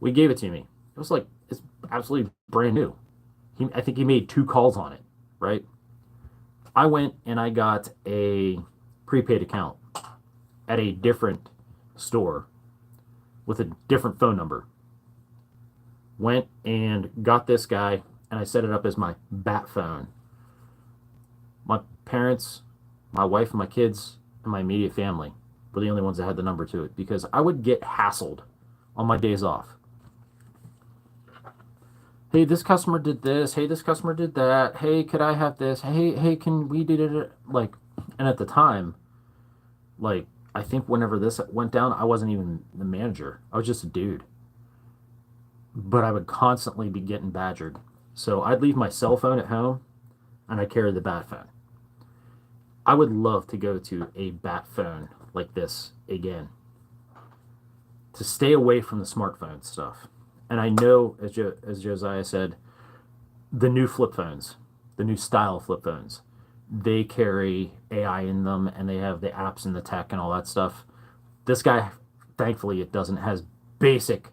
S1: We gave it to me. It was like, it's absolutely brand new. I think he made 2 calls on it, right? I went and I got a prepaid account at a different store with a different phone number. Went and got this guy and I set it up as my bat phone. My parents, my wife, and my kids, and my immediate family were the only ones that had the number to it because I would get hassled on my days off. Hey, this customer did this. Hey, this customer did that. Hey, could I have this? Hey, can we do it? Like, and at the time, like, I think whenever this went down, I wasn't even the manager. I was just a dude. but I would constantly be getting badgered. So I'd leave my cell phone at home and I carry the bat phone. I would love to go to a bat phone like this again, to stay away from the smartphone stuff. And I know, as Josiah said, the new flip phones, the new style flip phones, they carry AI in them and they have the apps and the tech and all that stuff. This guy, thankfully, it doesn't, has basic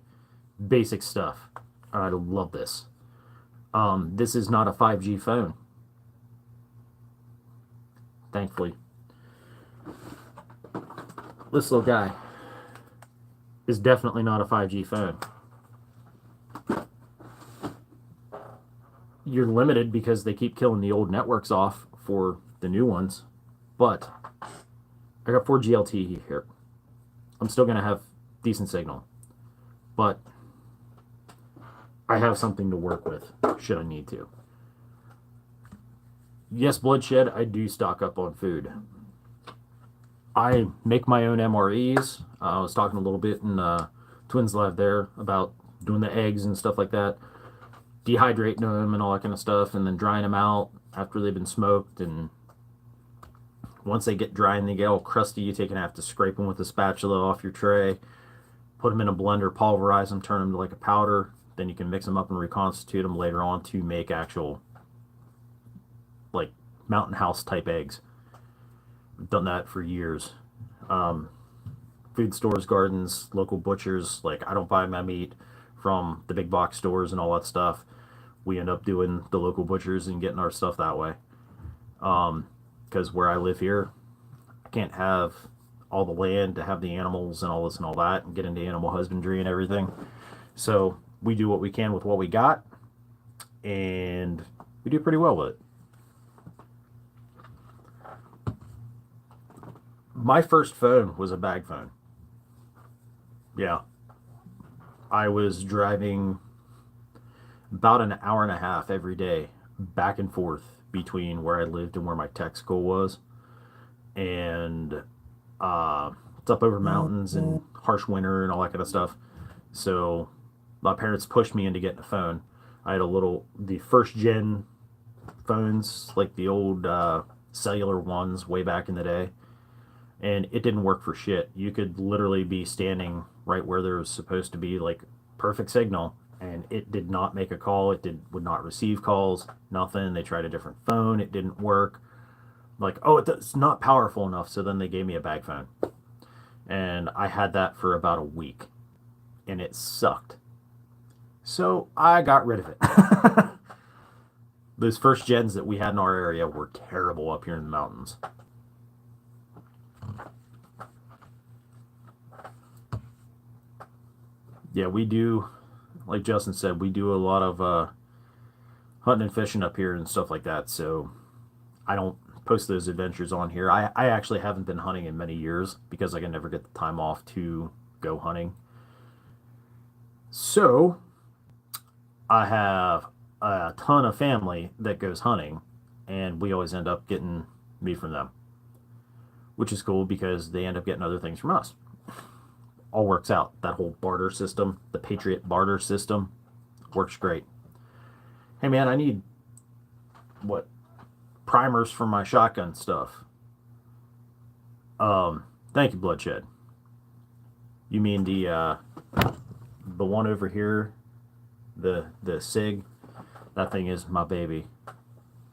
S1: stuff. I love this. This is not a 5G phone, thankfully. This little guy is definitely not a 5G phone. You're limited because they keep killing the old networks off for the new ones. But I got 4G LTE here. I'm still going to have decent signal. But I have something to work with should I need to. Yes, Bloodshed, I do stock up on food. I make my own MREs. I was talking a little bit in Twins Live there about doing the eggs and stuff like that, dehydrating them and all that kind of stuff, and then drying them out after they've been smoked. And once they get dry and they get all crusty, you take and have to scrape them with a spatula off your tray, put them in a blender, pulverize them, turn them to like a powder. Then you can mix them up and reconstitute them later on to make actual like mountain house type eggs. I've done that for years. Food stores, gardens, local butchers. Like, I don't buy my meat from the big box stores and all that stuff. We end up doing the local butchers and getting our stuff that way. Because where I live here, I can't have all the land to have the animals and all this and all that and get into animal husbandry and everything. So we do what we can with what we got, and we do pretty well with it. My first phone was a bag phone. Yeah. I was driving about an hour and a half every day back and forth between where I lived and where my tech school was. And it's up over mountains and harsh winter and all that kind of stuff. So my parents pushed me into getting a phone. I had the first gen phones, like the old cellular ones way back in the day. And it didn't work for shit. You could literally be standing right where there was supposed to be like perfect signal, and it did not make a call. Would not receive calls. Nothing. They tried a different phone. It didn't work. Like, oh, it's not powerful enough. So then they gave me a bag phone, and I had that for about a week, and it sucked. So I got rid of it. Those first gens that we had in our area were terrible up here in the mountains. Yeah, we do, like Justin said, we do a lot of hunting and fishing up here and stuff like that. So I don't post those adventures on here. I actually haven't been hunting in many years because I can never get the time off to go hunting. So I have a ton of family that goes hunting, and we always end up getting meat from them, which is cool because they end up getting other things from us. All works out. That whole barter system, the Patriot barter system, works great. Hey man, I need what primers for my shotgun stuff. Thank you, Bloodshed. You mean the one over here, the SIG? That thing is my baby.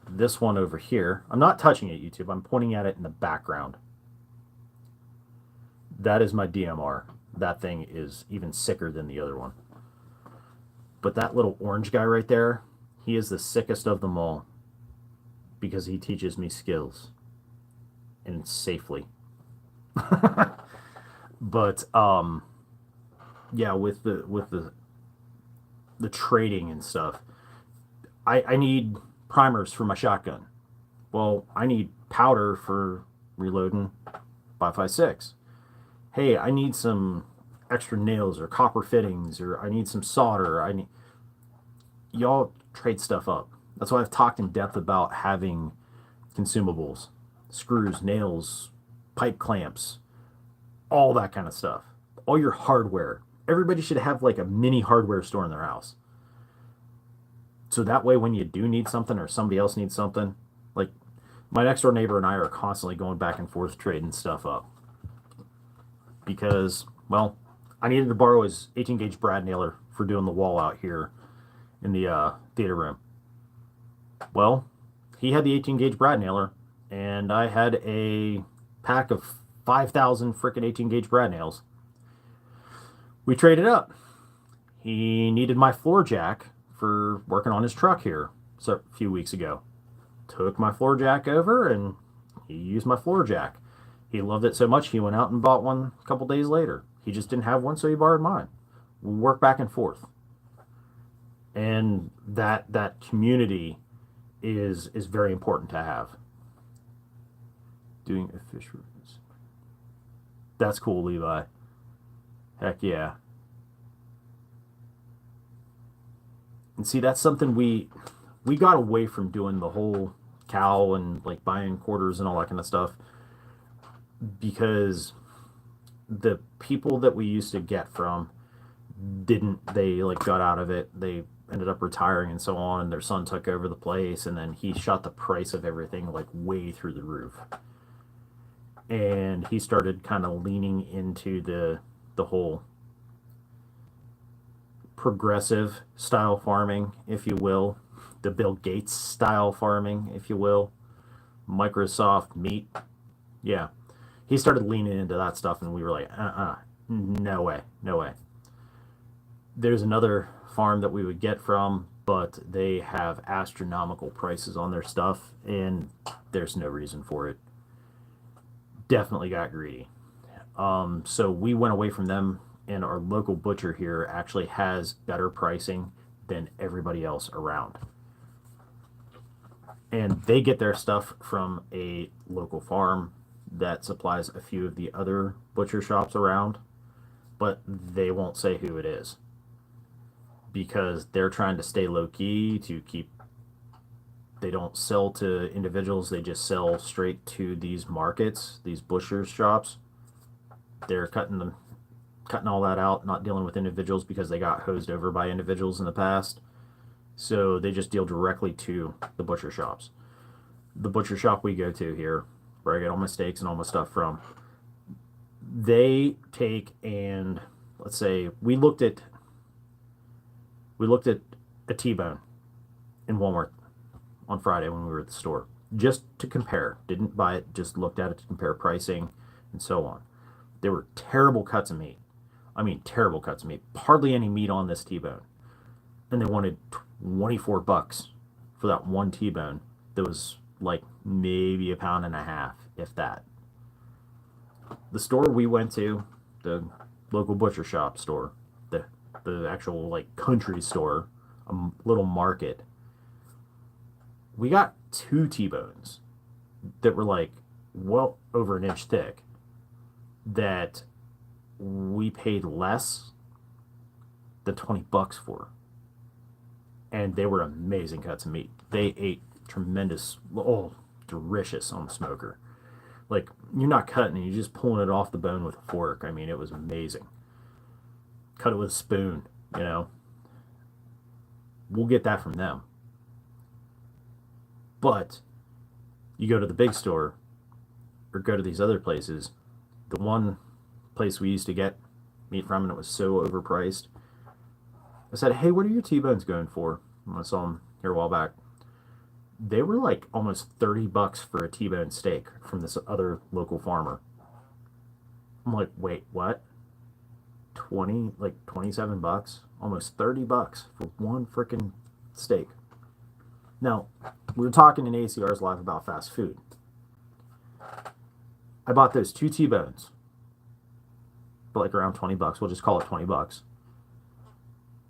S1: This one over here, I'm not touching it, YouTube. I'm pointing at it in the background. That is my DMR. That thing is even sicker than the other one. But that little orange guy right there, he is the sickest of them all because he teaches me skills and safely. But yeah, with the trading and stuff, I need primers for my shotgun. Well, I need powder for reloading 5.56. Hey, I need some extra nails or copper fittings, or I need some solder. Y'all trade stuff up. That's why I've talked in depth about having consumables, screws, nails, pipe clamps, all that kind of stuff. All your hardware, Everybody should have like a mini hardware store in their house. So that way, when you do need something or somebody else needs something, like my next door neighbor and I are constantly going back and forth trading stuff up. Because, well, I needed to borrow his 18 gauge brad nailer for doing the wall out here in the theater room. Well, he had the 18 gauge brad nailer, and I had a pack of 5,000 frickin' 18 gauge brad nails. We traded up. He needed my floor jack for working on his truck here a few weeks ago. Took my floor jack over, and he used my floor jack. He loved it so much he went out and bought one a couple days later. He just didn't have one, so he borrowed mine. We work back and forth. And that community is very important to have. Doing a fish reviews. That's cool, Levi. Heck yeah. And see, that's something we got away from doing, the whole cow and like buying quarters and all that kind of stuff, because the people that we used to get from they like got out of it. They ended up retiring and so on, and their son took over the place, and then he shot the price of everything like way through the roof. And he started kind of leaning into the whole progressive style farming, if you will, the Bill Gates style farming, if you will, Microsoft meat. Yeah, he started leaning into that stuff, and we were like, no way, no way. There's another farm that we would get from, but they have astronomical prices on their stuff, and there's no reason for it. Definitely got greedy. So we went away from them, and our local butcher here actually has better pricing than everybody else around. And they get their stuff from a local farm that supplies a few of the other butcher shops around, but they won't say who it is because they're trying to stay low key to keep. They don't sell to individuals, they just sell straight to these markets, these butcher shops. They're cutting all that out, not dealing with individuals because they got hosed over by individuals in the past. So they just deal directly to the butcher shops. The butcher shop we go to here, where I get all my steaks and all my stuff from, they take, and let's say we looked at a T-bone in Walmart on Friday when we were at the store, just to compare. Didn't buy it, just looked at it to compare pricing and so on. They were terrible cuts of meat. I mean, terrible cuts of meat. Hardly any meat on this T-bone. And they wanted $24 for that one T-bone that was like maybe a pound and a half, if that. The store we went to, the local butcher shop store, the actual like country store, a little market, we got two T-bones that were like well over an inch thick that we paid less than $20 for. And they were amazing cuts of meat. They ate tremendous, delicious on the smoker. Like, you're not cutting it, you're just pulling it off the bone with a fork. I mean, it was amazing. Cut it with a spoon, you know. We'll get that from them. But you go to the big store or go to these other places. The one place we used to get meat from, and it was so overpriced, I said, hey, what are your T-bones going for? And I saw them here a while back. They were like almost $30 for a T-bone steak from this other local farmer. I'm like, wait, what? 27 bucks? Almost $30 for one freaking steak. Now, we were talking in ACR's Live about fast food. I bought those two T-bones for like around 20 bucks. We'll just call it 20 bucks.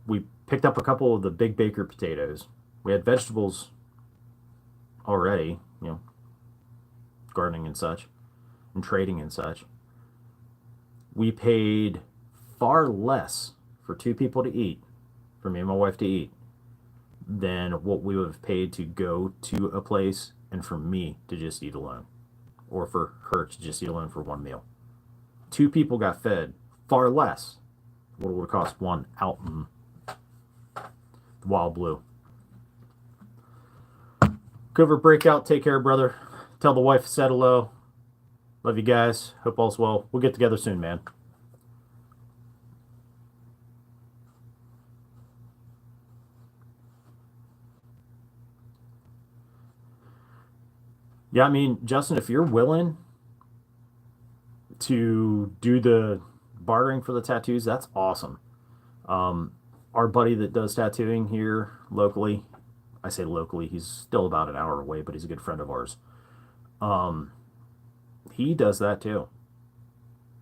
S1: We picked up a couple of the big baker potatoes. We had vegetables already, you know, gardening and such, and trading and such. We paid far less for two people to eat, for me and my wife to eat, than what we would have paid to go to a place and for me to just eat alone, or for her to just eat alone for one meal. Two people got fed far less what would it cost one out in the wild blue. Cover breakout. Take care, brother. Tell the wife I said hello. Love you guys. Hope all's well. We'll get together soon, man. Yeah, I mean, Justin, if you're willing to do the bartering for the tattoos, that's awesome. Our buddy that does tattooing here locally, I say locally, he's still about an hour away, but he's a good friend of ours. He does that too.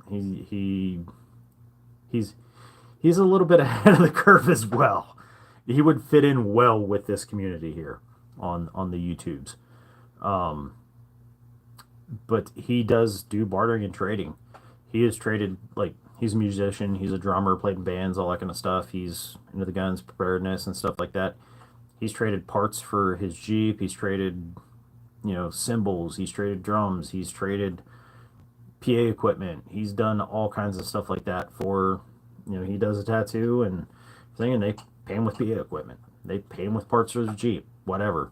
S1: He he's he's a little bit ahead of the curve as well. He would fit in well with this community here on the YouTubes. Um, but he does do bartering and trading. He has traded, like, he's a musician, he's a drummer, played in bands, all that kind of stuff. He's into the guns, preparedness, and stuff like that. He's traded parts for his Jeep. He's traded, cymbals. He's traded drums. He's traded PA equipment. He's done all kinds of stuff like that for, he does a tattoo and thing, and they pay him with PA equipment. They pay him with parts for his Jeep, whatever.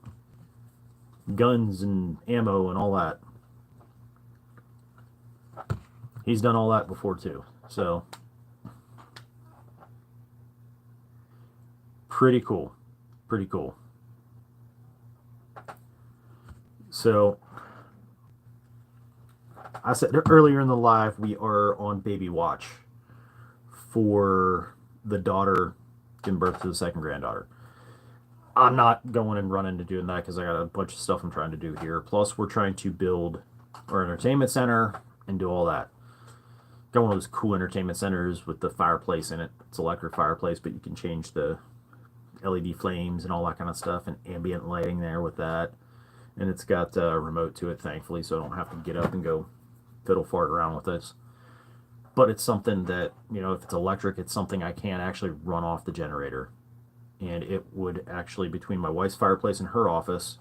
S1: Guns and ammo and all that. He's done all that before too. So, pretty cool. Pretty cool. So, I said earlier in the live, we are on baby watch for the daughter giving birth to the second granddaughter. I'm not going and running to doing that because I got a bunch of stuff I'm trying to do here. Plus, we're trying to build our entertainment center and do all that. Got one of those cool entertainment centers with the fireplace in it. It's electric fireplace, but you can change the LED flames and all that kind of stuff, and ambient lighting there with that. And it's got a remote to it, thankfully, so I don't have to get up and go fiddle fart around with this. But it's something that, if it's electric, it's something I can actually run off the generator. And it would actually, between my wife's fireplace in her office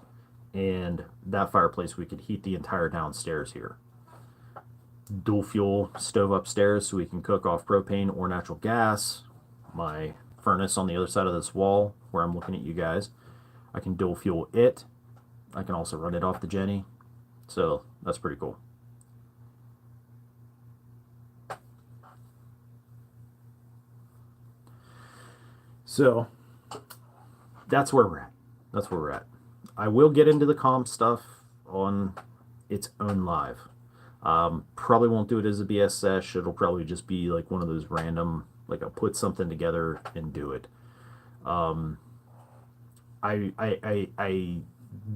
S1: and that fireplace, we could heat the entire downstairs here. Dual fuel stove upstairs so we can cook off propane or natural gas. My furnace on the other side of this wall where I'm looking at you guys, I can dual fuel it. I can also run it off the Jenny. So that's pretty cool. So that's where we're at. That's where we're at. I will get into the comp stuff on its own live. Probably won't do it as a BS sesh. It'll probably just be like one of those random, like I'll put something together and do it. I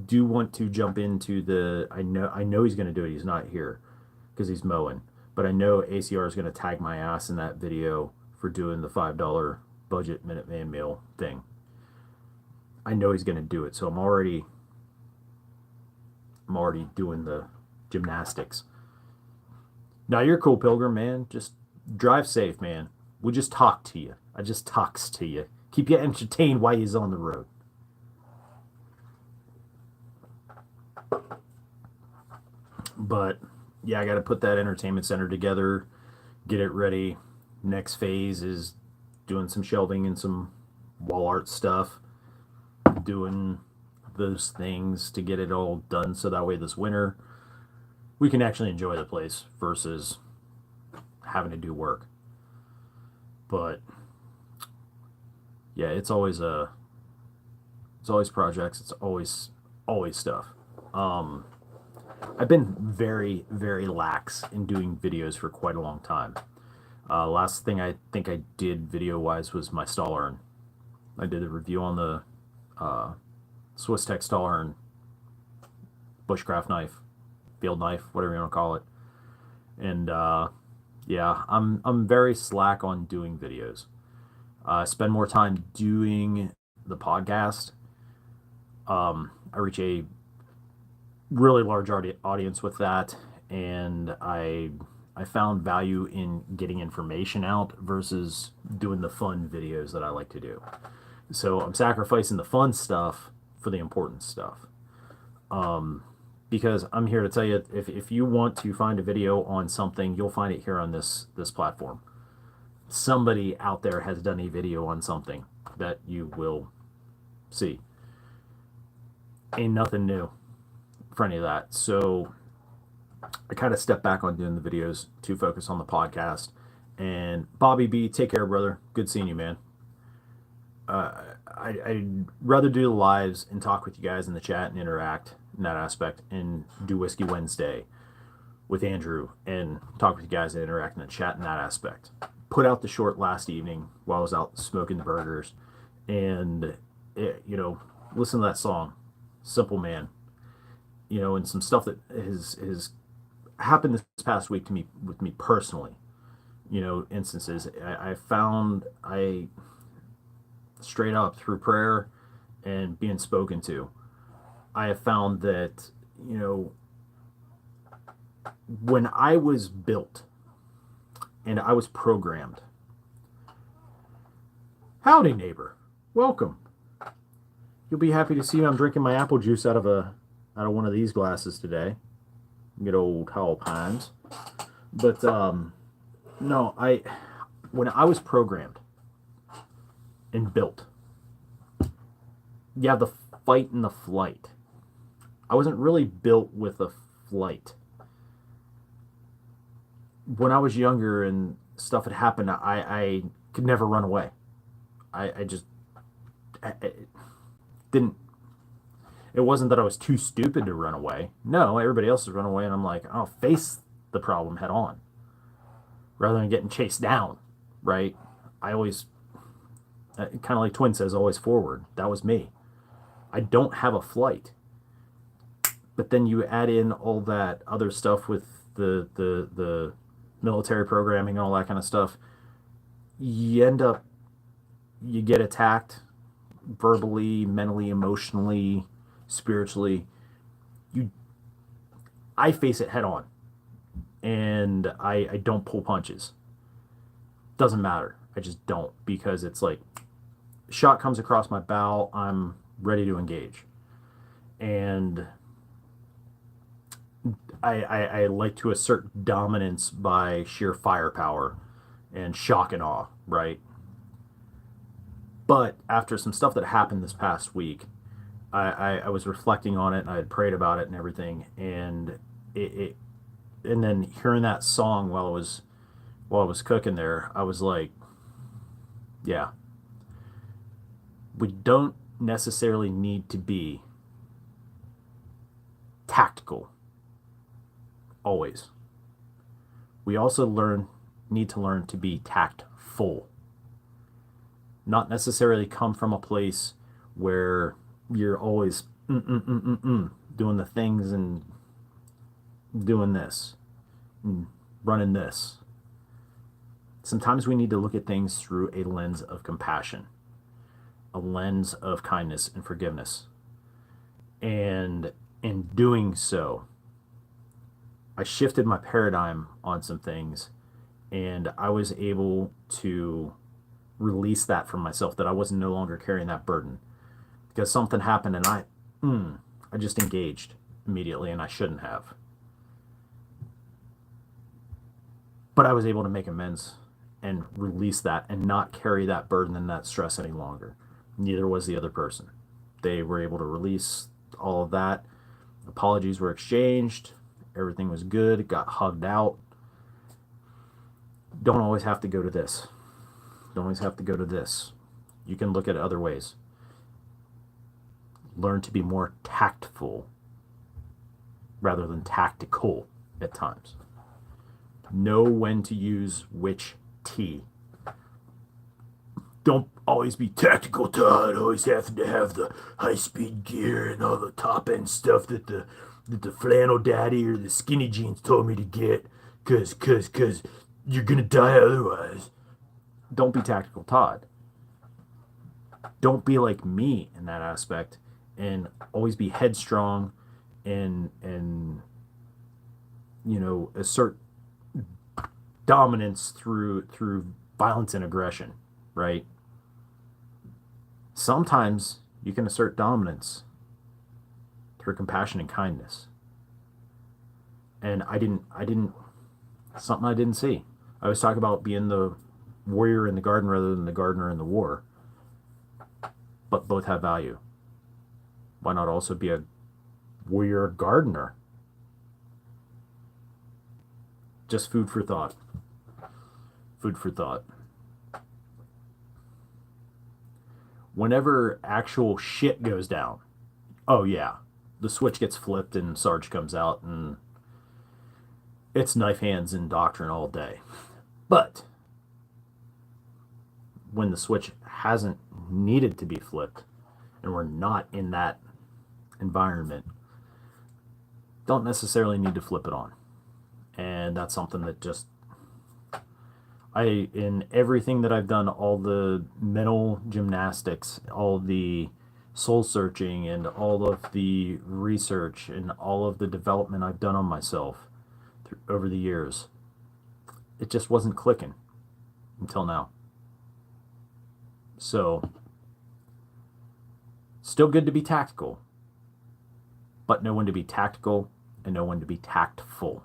S1: do want to jump into the. I know he's going to do it. He's not here because he's mowing. But I know ACR is going to tag my ass in that video for doing the $5 budget Minuteman meal thing. I know he's going to do it, so I'm already doing the gymnastics. Now you're cool, Pilgrim, man. Just drive safe, man. We just talk to you. I just talks to you. Keep you entertained while you're on the road. But yeah, I got to put that entertainment center together, get it ready. Next phase is doing some shelving and some wall art stuff, doing those things to get it all done so that way this winter we can actually enjoy the place versus having to do work. But yeah, it's always projects, it's always stuff. I've been very, very lax in doing videos for quite a long time. Last thing I think I did video-wise was my stall iron. I did a review on the Swiss Tech stall iron, bushcraft knife, field knife, whatever you want to call it. And yeah, I'm very slack on doing videos. Spend more time doing the podcast. I reach a really large audience with that, and I found value in getting information out versus doing the fun videos that I like to do. So I'm sacrificing the fun stuff for the important stuff. Because I'm here to tell you, if you want to find a video on something, you'll find it here on this platform. somebody out there has done a video on something that you will see. Ain't nothing new for any of that. So I kind of stepped back on doing the videos to focus on the podcast. And Bobby B, take care, brother. Good seeing you, man. I'd rather do the lives and talk with you guys in the chat and interact in that aspect, and do Whiskey Wednesday with Andrew and talk with you guys and interact in the chat in that aspect. Put out the short last evening while I was out smoking the burgers, and listen to that song, Simple Man. And some stuff that has happened this past week to me, with me personally. Instances I found, straight up through prayer and being spoken to, I have found that, when I was built and I was programmed. Howdy, neighbor. Welcome. You'll be happy to see me. I'm drinking my apple juice out of one of these glasses today. Good old Howell Pines. But no, when I was programmed and built, you have the fight and the flight. I wasn't really built with a flight. When I was younger and stuff had happened, I could never run away. I just didn't. It wasn't that I was too stupid to run away. No, everybody else is running away, and I'm like, I'll face the problem head on rather than getting chased down, right? I always, kind of like Twin says, always forward. That was me. I don't have a flight. But then you add in all that other stuff with the military programming and all that kind of stuff. You get attacked verbally, mentally, emotionally, spiritually. I face it head on, and I don't pull punches. Doesn't matter. I just don't, because it's like, shot comes across my bow, I'm ready to engage. And I like to assert dominance by sheer firepower and shock and awe, right? But after some stuff that happened this past week, I was reflecting on it, and I had prayed about it and everything, and and then hearing that song while I was cooking there, I was like, yeah, we don't necessarily need to be tactical always. We also need to learn to be tactful. Not necessarily come from a place where you're always doing the things and doing this and running this. Sometimes we need to look at things through a lens of compassion, a lens of kindness and forgiveness. And in doing so, I shifted my paradigm on some things, and I was able to release that from myself, that I was no longer carrying that burden, because something happened and I just engaged immediately, and I shouldn't have. But I was able to make amends and release that and not carry that burden and that stress any longer. Neither was the other person. They were able to release all of that. Apologies were exchanged. Everything was good. It got hugged out. Don't always have to go to this. Don't always have to go to this. You can look at other ways. Learn to be more tactful rather than tactical at times. Know when to use which T. Don't always be tactical, Todd. Always having to have the high-speed gear and all the top-end stuff that the flannel daddy or the skinny jeans told me to get, cause you're gonna die otherwise. Don't be tactical, Todd. Don't be like me in that aspect, and always be headstrong and assert dominance through violence and aggression, right? Sometimes you can assert dominance through compassion and kindness. And I didn't something I didn't see. I was talking about being the warrior in the garden rather than the gardener in the war, but both have value. Why not also be a warrior gardener? Just food for thought. Food for thought. Whenever actual shit goes down, oh yeah, the switch gets flipped and Sarge comes out and it's knife hands and doctrine all day. But when the switch hasn't needed to be flipped and we're not in that environment, don't necessarily need to flip it on. And that's something that just, in everything that I've done, all the mental gymnastics, all the soul searching and all of the research and all of the development I've done on myself over the years, it just wasn't clicking until now. So, still good to be tactical, but know when to be tactical and know when to be tactful.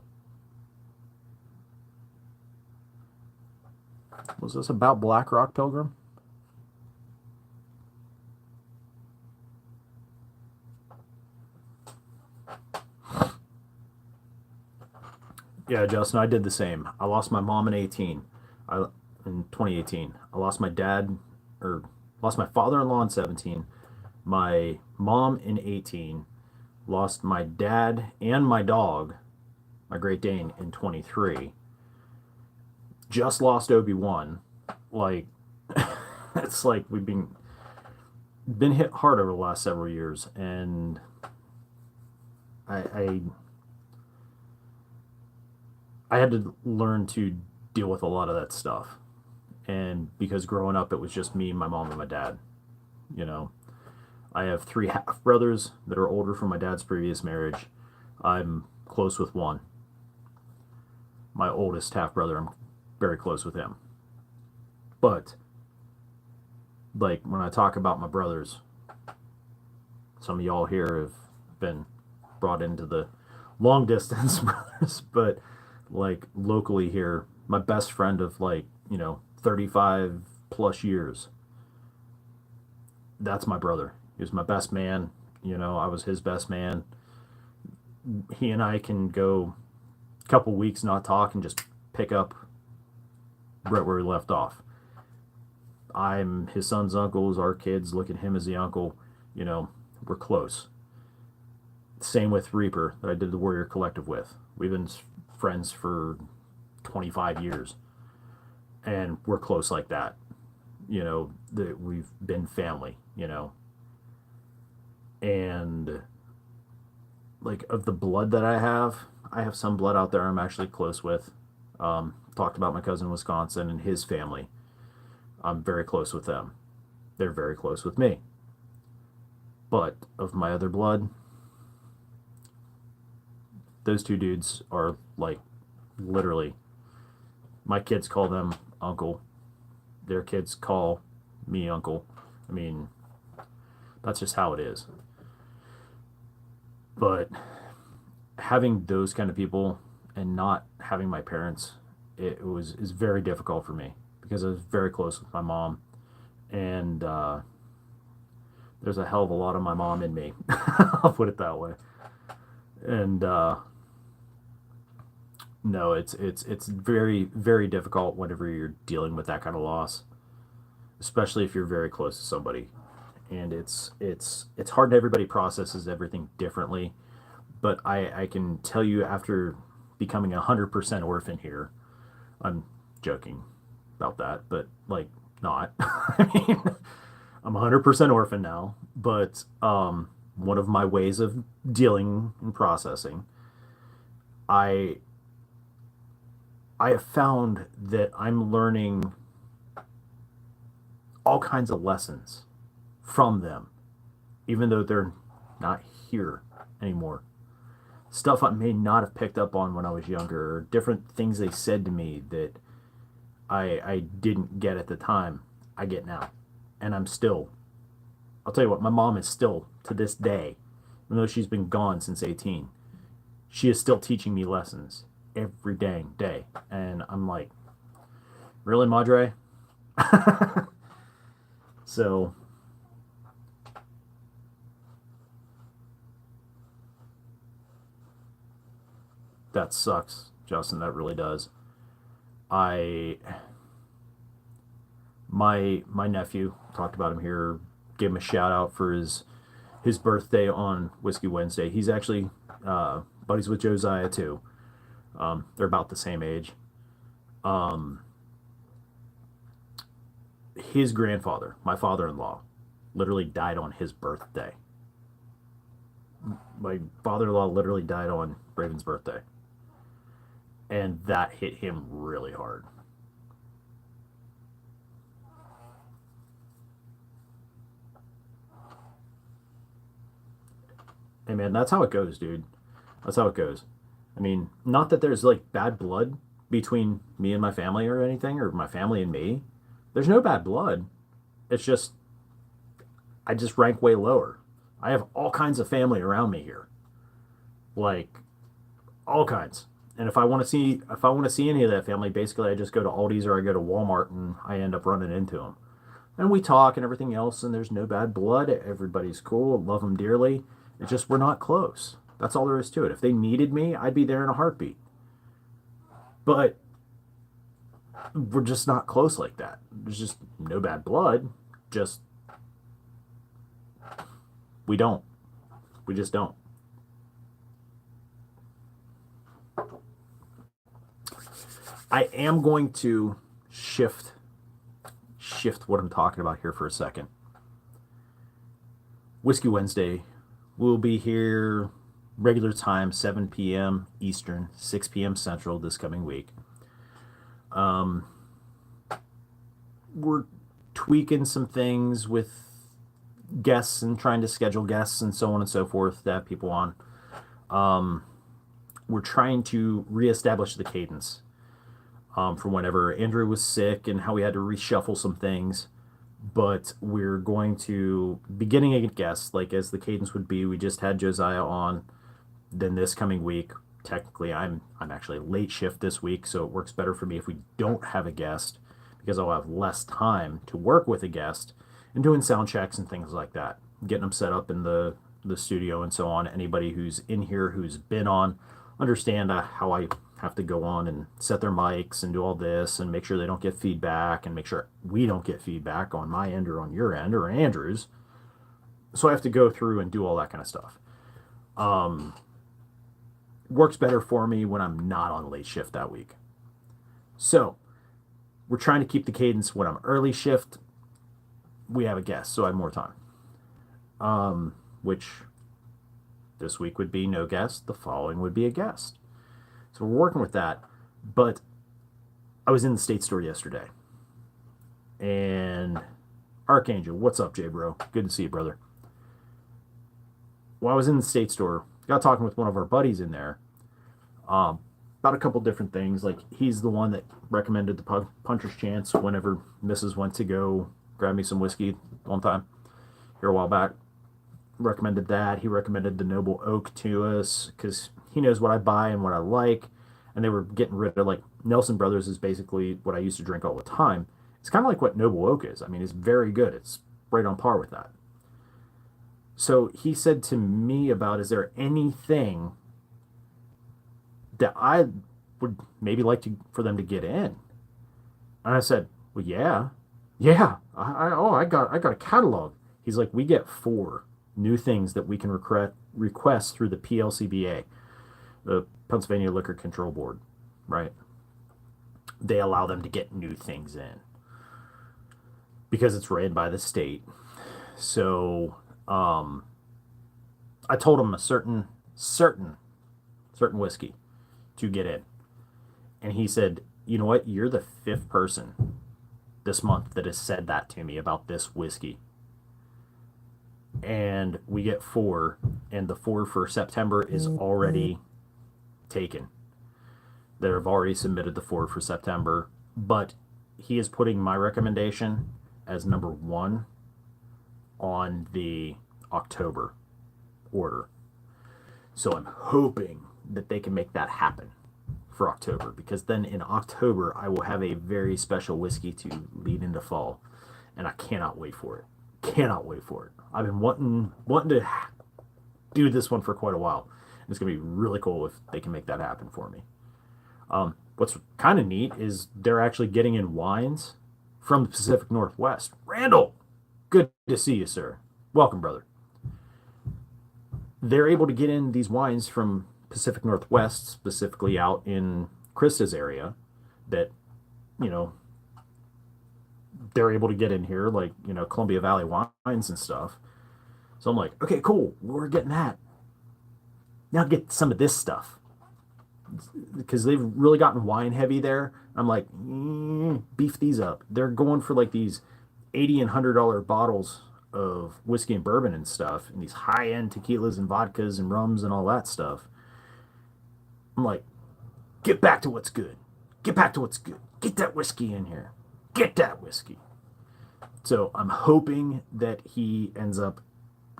S1: Was this about Black Rock Pilgrim? Yeah, Justin, I did the same. I lost my mom in 2018. I lost my dad, or lost my father-in-law in 17, my mom in 18, lost my dad and my dog, my Great Dane, in 23. Just lost Obi-Wan. Like, it's like we've been hit hard over the last several years, and I had to learn to deal with a lot of that stuff. And because growing up, it was just me, my mom, and my dad. You know, I have 3 half brothers that are older from my dad's previous marriage. I'm close with one. My oldest half brother, I'm very close with him. But, like, when I talk about my brothers, some of y'all here have been brought into the long distance brothers, but, like, locally here, my best friend of, like, 35 plus years, that's my brother. He was my best man. I was his best man. He and I can go a couple weeks not talk and just pick up right where we left off. I'm his son's uncles. Our kids look at him as the uncle. We're close. Same with Reaper that I did the Warrior Collective with. We've been friends for 25 years. And we're close like that. That we've been family, And, like, of the blood that I have some blood out there I'm actually close with. Talked about my cousin in Wisconsin and his family. I'm very close with them. They're very close with me. But of my other blood, those 2 dudes are, like, literally, my kids call them uncle. Their kids call me uncle. I mean, that's just how it is. But having those kind of people and not having my parents, is very difficult for me because I was very close with my mom, and there's a hell of a lot of my mom in me. I'll put it that way. And no, it's very, very difficult whenever you're dealing with that kind of loss, especially if you're very close to somebody. And it's hard. Everybody processes everything differently, but I can tell you, after becoming 100% orphan here, I'm joking about that, but, like, not. I mean, I'm 100% orphan now, but one of my ways of dealing and processing, I have found that I'm learning all kinds of lessons from them, even though they're not here anymore. Stuff I may not have picked up on when I was younger, or different things they said to me that I didn't get at the time, I get now. And I'll tell you what, my mom is still, to this day, even though she's been gone since 18, she is still teaching me lessons every dang day. And I'm like, really, Madre? So that sucks, Justin. That really does. I my nephew, talked about him here, gave him a shout out for his birthday on Whiskey Wednesday. He's actually buddies with Josiah too. They're about the same age. Um, his grandfather, my father-in-law, literally died on his birthday. My father-in-law literally died on Raven's birthday, and that hit him really hard. Hey man, that's how it goes, dude. That's how it goes. I mean, not that there's like bad blood between me and my family or anything, or my family and me. There's no bad blood. It's just I just rank way lower. I have all kinds of family around me here, like all kinds. And if I want to see any of that family, basically I just go to Aldi's or I go to Walmart and I end up running into them. And we talk and everything else, and there's no bad blood. Everybody's cool. Love them dearly. It's just we're not close. That's all there is to it. If they needed me, I'd be there in a heartbeat. But we're just not close like that. There's just no bad blood. Just we don't. We just don't. I am going to shift what I'm talking about here for a second. Whiskey Wednesday will be here regular time, 7 p.m. Eastern, 6 p.m. Central this coming week. Um, we're tweaking some things with guests and trying to schedule guests and so on and so forth to have people on. Um, we're trying to reestablish the cadence from whenever Andrew was sick and how we had to reshuffle some things. But we're going to beginning a guest like as the cadence would be. We just had Josiah on. Then this coming week, technically, I'm actually late shift this week, so it works better for me if we don't have a guest because I'll have less time to work with a guest and doing sound checks and things like that, getting them set up in the studio and so on. Anybody who's in here who's been on understand how I have to go on and set their mics and do all this and make sure they don't get feedback and make sure we don't get feedback on my end or on your end or Andrew's. So I have to go through and do all that kind of stuff. Um, Works better for me when I'm not on late shift that week. So we're trying to keep the cadence when I'm early shift. We have a guest, so I have more time. Which this week would be no guest. The following would be a guest. So we're working with that. But I was in the state store yesterday. And Archangel, what's up, Jay bro? Good to see you, brother. While I was in the state store, got talking with one of our buddies in there about a couple different things. Like he's the one that recommended the Puncher's Chance whenever Mrs. went to go grab me some whiskey one time here a while back. Recommended that. He recommended the Noble Oak to us because he knows what I buy and what I like. And they were getting rid of like Nelson Brothers is basically what I used to drink all the time. It's kind of like what Noble Oak is. I mean, it's very good. It's right on par with that. So he said to me about, is there anything that I would maybe like for them to get in? And I said, well, yeah. I got a catalog. He's like, we get 4 new things that we can request through the PLCBA, the Pennsylvania Liquor Control Board, right? They allow them to get new things in because it's ran by the state. So I told him a certain whiskey to get in. And he said, you know what? You're the 5th person this month that has said that to me about this whiskey. And we get 4, and the 4 for September is already taken. They have already submitted the 4 for September, but he is putting my recommendation as number 1 on the October order. So I'm hoping that they can make that happen for October, because then in October I will have a very special whiskey to lead into fall, and I cannot wait for it. Cannot wait for it. I've been wanting to do this one for quite a while. And it's gonna be really cool if they can make that happen for me. What's kind of neat is they're actually getting in wines from the Pacific Northwest. Randall, good to see you, sir. Welcome, brother. They're able to get in these wines from Pacific Northwest, specifically out in Krista's area, that, you know, they're able to get in here, like, you know, Columbia Valley wines and stuff. So I'm like, okay, cool. We're getting that. Now get some of this stuff. Because they've really gotten wine heavy there. I'm like, beef these up. They're going for like these $80 and $100 bottles of whiskey and bourbon and stuff, and these high-end tequilas and vodkas and rums and all that stuff. I'm like, get back to what's good. Get back to what's good. Get that whiskey in here. Get that whiskey. So I'm hoping that he ends up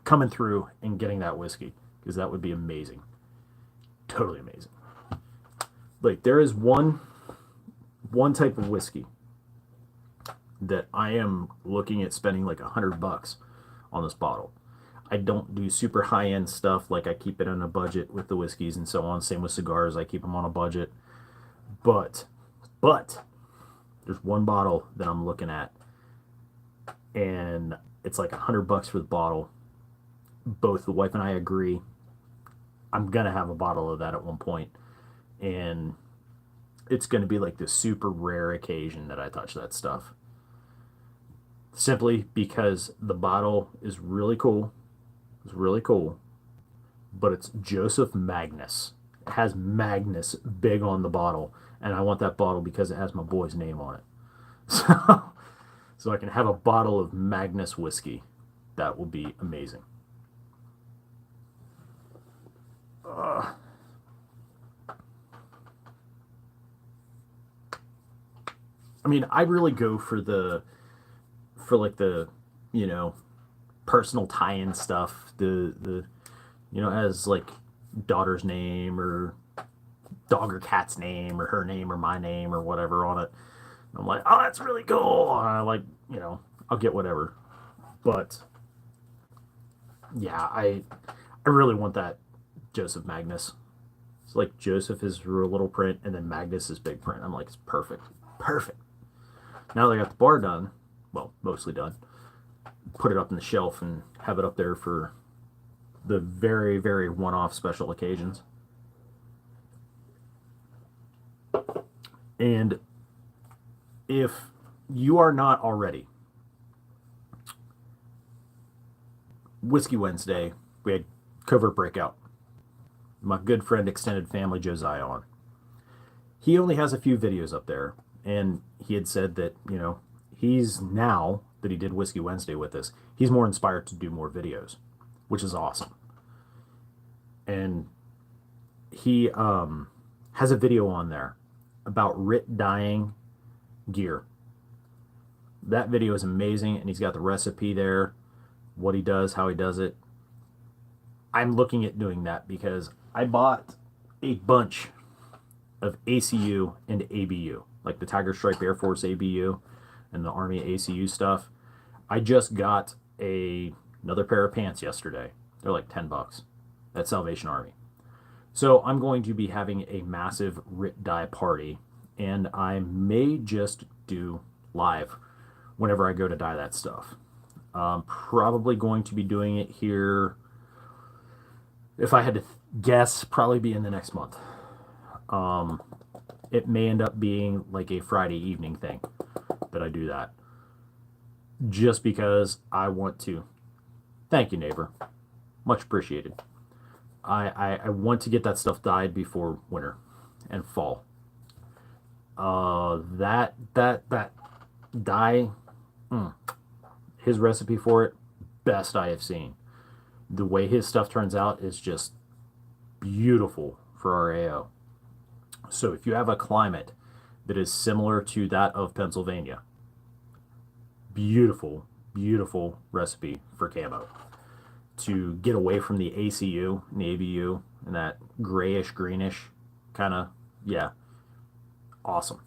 S1: coming through and getting that whiskey, because that would be amazing. Totally amazing. Like, there is one type of whiskey that I am looking at spending like $100 on this bottle. I don't do super high-end stuff. Like, I keep it on a budget with the whiskeys and so on. Same with cigars. I keep them on a budget. But there's one bottle that I'm looking at, and it's like $100 for the bottle. Both the wife and I agree I'm gonna have a bottle of that at one point, and it's gonna be like this super rare occasion that I touch that stuff. Simply because the bottle is really cool. It's really cool, but it's Joseph Magnus. It has Magnus big on the bottle, and I want that bottle because it has my boy's name on it. So I can have a bottle of Magnus whiskey. That will be amazing. I mean, I really go for like the, you know, personal tie-in stuff. The you know, as like daughter's name or dog or cat's name or her name or my name or whatever on it. I'm like, oh, that's really cool. And I like, you know, I'll get whatever. But yeah, I really want that Joseph Magnus. It's like Joseph is real little print and then Magnus is big print. I'm like, it's perfect. Perfect. Now that I got the bar done, well, mostly done, put it up on the shelf and have it up there for the very, very one-off special occasions. And if you are not already, Whiskey Wednesday, we had Covert Breakout. My good friend, extended family, Josiah on. He only has a few videos up there, and he had said that, you know, he's, now that he did Whiskey Wednesday with us, he's more inspired to do more videos, which is awesome. And he has a video on there about Rit dyeing gear. That video is amazing, and he's got the recipe there, what he does, how he does it. I'm looking at doing that because I bought a bunch of ACU and ABU, like the Tiger Stripe Air Force ABU and the Army ACU stuff. I just got another pair of pants yesterday. They're like $10 at Salvation Army. So I'm going to be having a massive Rit dye party, and I may just do live whenever I go to dye that stuff. Probably going to be doing it here, if I had to guess, probably be in the next month. It may end up being like a Friday evening thing that I do that. Just because I want to. Thank you, neighbor. Much appreciated. I want to get that stuff dyed before winter and fall. That dye, his recipe for it, best I have seen. The way his stuff turns out is just beautiful for our AO. So if you have a climate that is similar to that of Pennsylvania, beautiful, beautiful recipe for camo. To get away from the ACU and the ABU and that grayish, greenish kind of, yeah. awesome.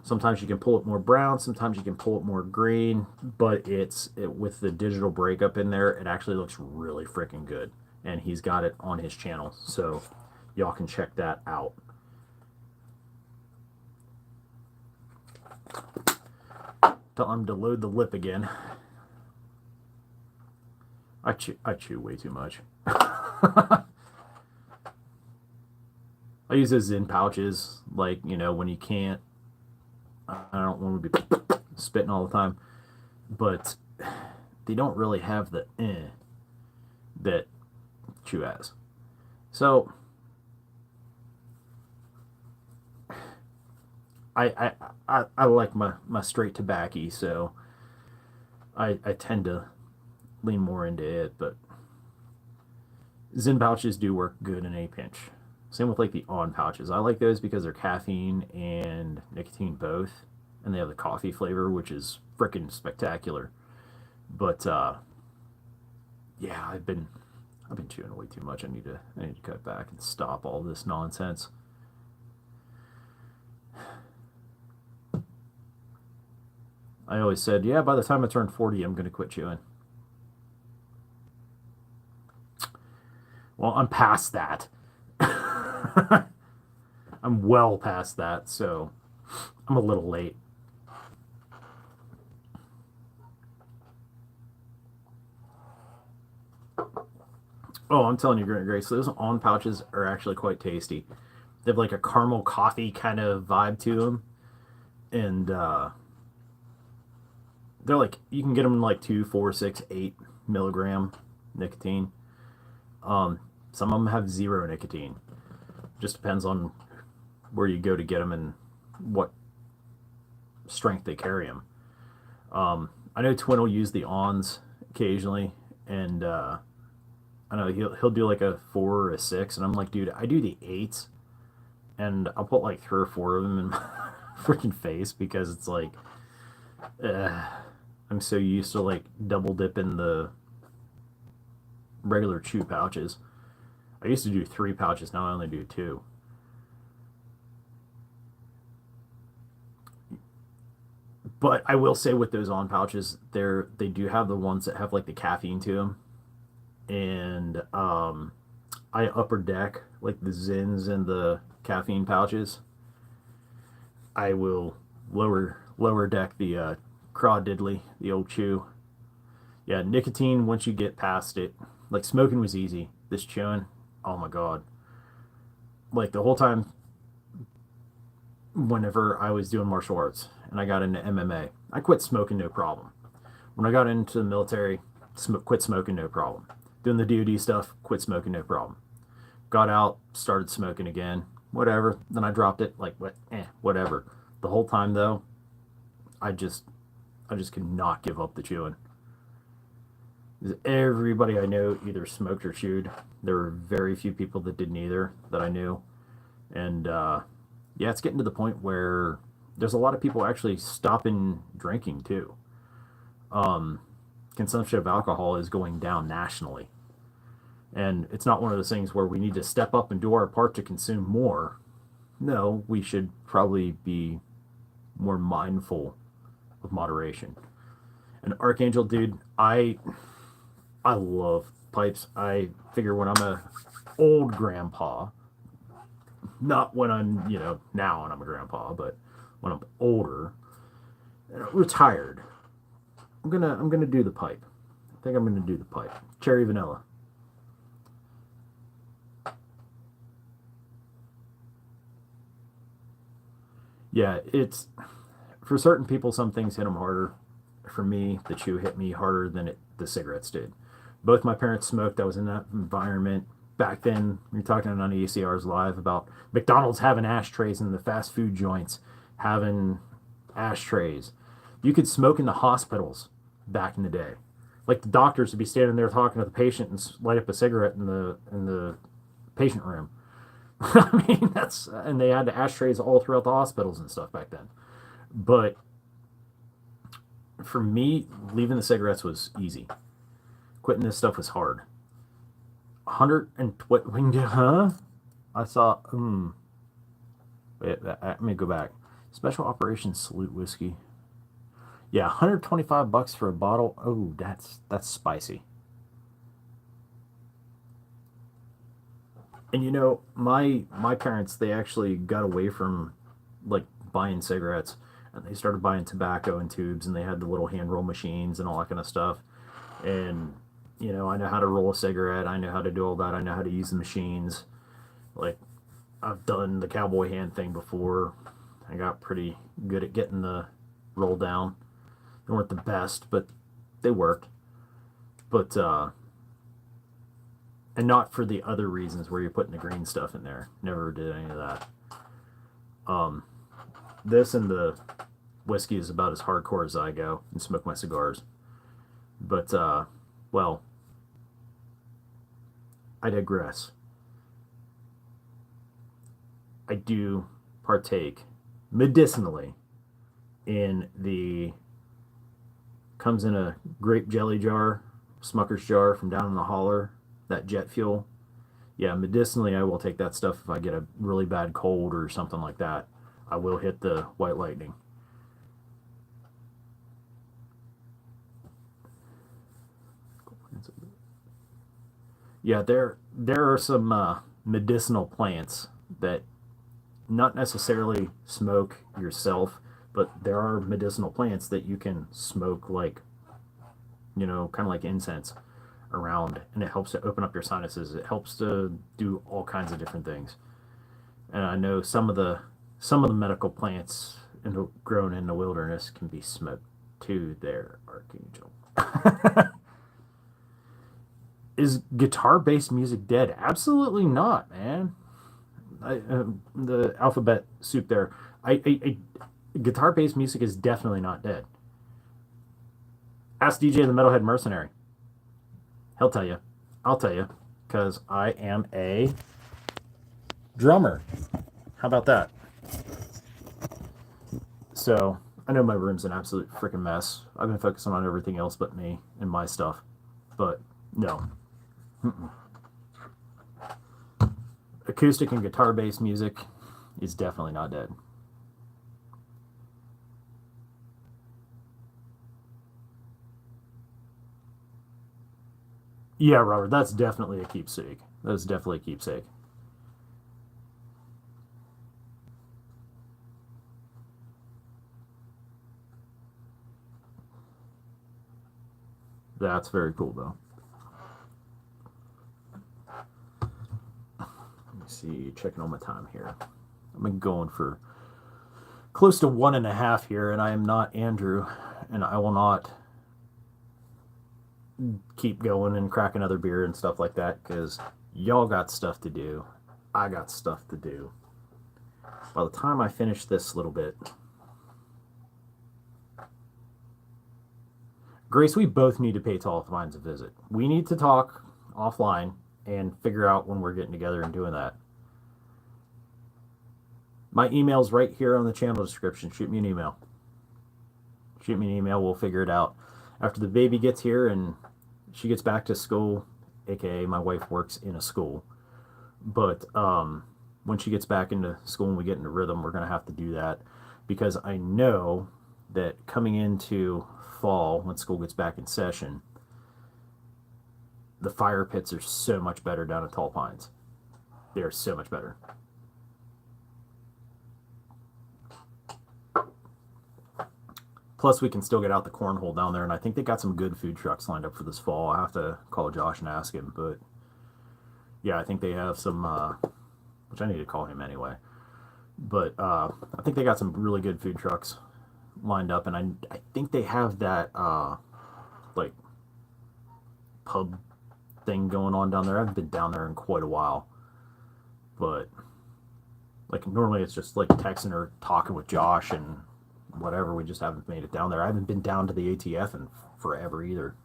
S1: Sometimes you can pull it more brown, sometimes you can pull it more green, but with the digital breakup in there, it actually looks really freaking good. And he's got it on his channel, so y'all can check that out. Tell him to load the lip again. I chew way too much. I use those Zin pouches, like, you know, when you can't. I don't want to be spitting all the time, but they don't really have the that chew has. So I like my straight tobacco, so I tend to lean more into it, but Zin pouches do work good in a pinch. Same with like the on pouches. I like those because they're caffeine and nicotine both, and they have the coffee flavor, which is freaking spectacular. But yeah, I've been chewing way too much. I need to cut back and stop all this nonsense. I always said, yeah, by the time I turn 40, I'm going to quit chewing. Well, I'm past that. I'm well past that, so I'm a little late. Oh, I'm telling you, Grace, those on pouches are actually quite tasty. They have like a caramel coffee kind of vibe to them, and they're like, you can get them in like 2, 4, 6, 8 milligram nicotine. Some of them have 0 nicotine. Just depends on where you go to get them and what strength they carry them. I know Twin will use the ons occasionally, and I know he'll do like a 4 or a 6, and I'm like, dude, I do the 8s, and I'll put like 3 or 4 of them in my freaking face because it's like, I'm so used to like double dipping the regular chew pouches. I used to do 3 pouches, now I only do 2. But I will say with those on pouches, they do have the ones that have like the caffeine to them, and I upper deck like the Zins and the caffeine pouches. I will lower deck the craw diddly, the old chew. Yeah, nicotine, once you get past it, like smoking was easy. This chewing, oh my god. Like the whole time whenever I was doing martial arts and I got into MMA, I quit smoking no problem. When I got into the military, quit smoking no problem. Doing the DoD stuff, quit smoking no problem. Got out, started smoking again, whatever. Then I dropped it, like whatever. The whole time though, I just could not give up the chewing. Everybody I know either smoked or chewed. There were very few people that did neither that I knew. And yeah, it's getting to the point where there's a lot of people actually stopping drinking too. Consumption of alcohol is going down nationally. And it's not one of those things where we need to step up and do our part to consume more. No, we should probably be more mindful of moderation. And Archangel, dude, I love pipes. I figure when I'm a old grandpa, not when I'm, you know, now when I'm a grandpa, but when I'm older, retired, I'm gonna do the pipe. I think I'm gonna do the pipe. Cherry vanilla. Yeah, it's for certain people. Some things hit them harder. For me, the chew hit me harder than the cigarettes did. Both my parents smoked. I was in that environment back then. We were talking on ACR's Live about McDonald's having ashtrays and the fast food joints having ashtrays. You could smoke in the hospitals back in the day. Like the doctors would be standing there talking to the patient and light up a cigarette in the patient room. I mean, and they had the ashtrays all throughout the hospitals and stuff back then. But for me, leaving the cigarettes was easy. Quitting this stuff was hard. 120, huh? I saw, Wait, let me go back. Special Operations Salute Whiskey. Yeah, 125 bucks for a bottle. Oh, that's spicy. And you know, my parents, they actually got away from like buying cigarettes, and they started buying tobacco in tubes, and they had the little hand roll machines and all that kind of stuff. And you know, I know how to roll a cigarette. I know how to do all that. I know how to use the machines. Like I've done the cowboy hand thing before. I got pretty good at getting the roll down. They weren't the best, but they worked. But and not for the other reasons where you're putting the green stuff in there. Never did any of that. Um, this and the whiskey is about as hardcore as I go and smoke my cigars. But well, I digress. I do partake medicinally in the comes in a grape jelly jar, Smucker's jar from down in the holler, that jet fuel. Yeah, medicinally, I will take that stuff if I get a really bad cold or something like that. I will hit the White Lightning. Yeah, there are some medicinal plants that not necessarily smoke yourself, but there are medicinal plants that you can smoke like, you know, kind of like incense around, and it helps to open up your sinuses. It helps to do all kinds of different things. And I know some of the medical plants grown in the wilderness can be smoked too. There, Archangel. Is guitar-based music dead? Absolutely not, man. The alphabet soup there. Guitar-based music is definitely not dead. Ask DJ the Metalhead Mercenary. He'll tell you. I'll tell you, because I am a drummer. How about that? So I know my room's an absolute freaking mess. I've been focusing on everything else but me and my stuff. But no. Mm-mm. Acoustic and guitar-based music is definitely not dead. Yeah, Robert, that's definitely a keepsake. That's definitely a keepsake. That's very cool, though. Let me see, checking on my time here. I've been going for close to 1.5 here, and I am not Andrew, and I will not keep going and crack another beer and stuff like that because y'all got stuff to do. I got stuff to do. By the time I finish this little bit, Grace, we both need to pay Tall Finds a visit. We need to talk offline and figure out when we're getting together and doing that. My email's right here on the channel description. Shoot me an email. Shoot me an email. We'll figure it out. After the baby gets here and she gets back to school, aka my wife works in a school. But when she gets back into school and we get into rhythm, we're going to have to do that because I know that coming into fall, when school gets back in session, the fire pits are so much better down at Tall Pines. They are so much better. Plus, we can still get out the cornhole down there, and I think they got some good food trucks lined up for this fall. I have to call Josh and ask him, but yeah, I think they have some, which I need to call him anyway. But I think they got some really good food trucks lined up, and I think they have that like pub thing going on down there. I haven't been down there in quite a while, but like normally it's just like texting or talking with Josh and whatever. We just haven't made it down there. I haven't been down to the ATF in forever either,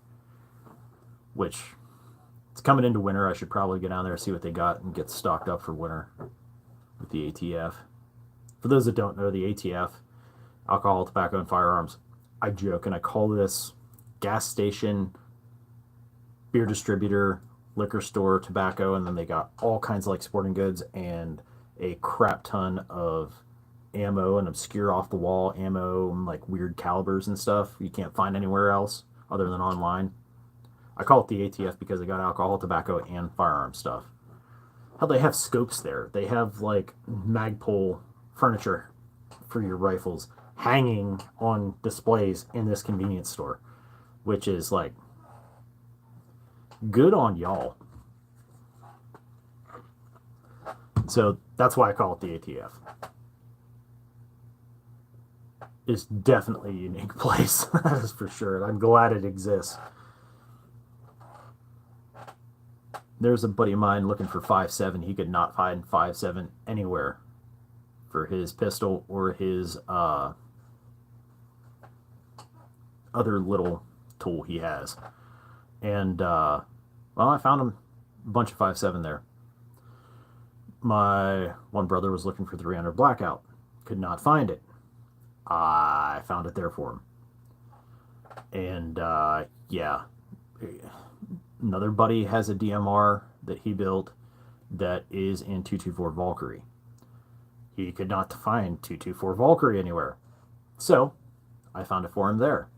S1: which it's coming into winter. I should probably get down there, see what they got, and get stocked up for winter with the ATF. For those that don't know, the ATF, Alcohol, Tobacco, and Firearms, I joke and I call this gas station, beer distributor, liquor store, tobacco, and then they got all kinds of like sporting goods and a crap ton of ammo and obscure off the wall ammo and like weird calibers and stuff you can't find anywhere else other than online. I call it the ATF because they got alcohol, tobacco, and firearm stuff. Hell, they have scopes there. They have like Magpul furniture for your rifles hanging on displays in this convenience store, which is like good on y'all. So that's why I call it the ATF. It's definitely a unique place, that is for sure. I'm glad it exists. There's a buddy of mine looking for 5.7. He could not find 5.7 anywhere for his pistol or his other little tool he has. And, well, I found him a bunch of 5.7 there. My one brother was looking for 300 Blackout. Could not find it. I found it there for him. And, yeah. Another buddy has a DMR that he built that is in 224 Valkyrie. He could not find 224 Valkyrie anywhere. So, I found it for him there.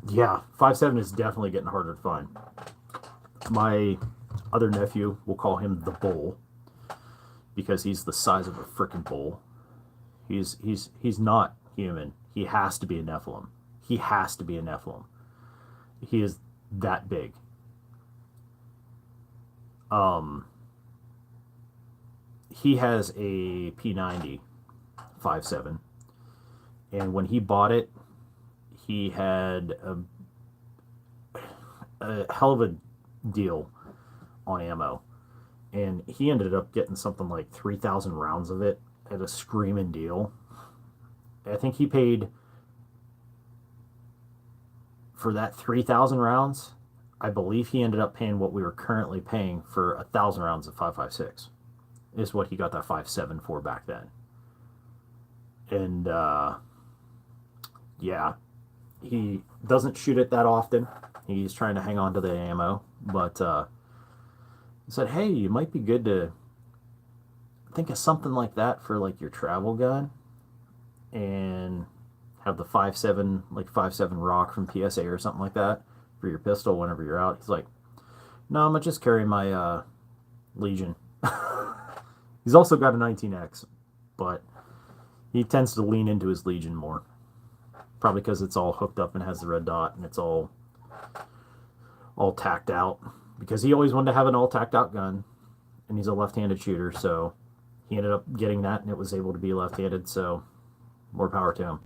S1: Yeah, 5.7 is definitely getting harder to find. My other nephew, we'll call him the Bull, because he's the size of a frickin' bull. He's not human. He has to be a Nephilim. He has to be a Nephilim. He is that big. He has a P90 5.7, and when he bought it, he had a hell of a deal on ammo, and he ended up getting something like 3,000 rounds of it at a screaming deal. I think he paid for that 3,000 rounds. I believe he ended up paying what we were currently paying for 1,000 rounds of 5.56 is what he got that 5.7 for back then. And yeah, he doesn't shoot it that often. He's trying to hang on to the ammo, but he said, hey, you might be good to think of something like that for like your travel gun, and have the 5.7, like 5.7 Rock from PSA or something like that for your pistol whenever you're out. He's like, no, I'm gonna just carry my Legion. He's also got a 19X, but he tends to lean into his Legion more. Probably because it's all hooked up and has the red dot, and it's all tacked out. Because he always wanted to have an all tacked out gun, and he's a left-handed shooter, so he ended up getting that, and it was able to be left-handed, so more power to him.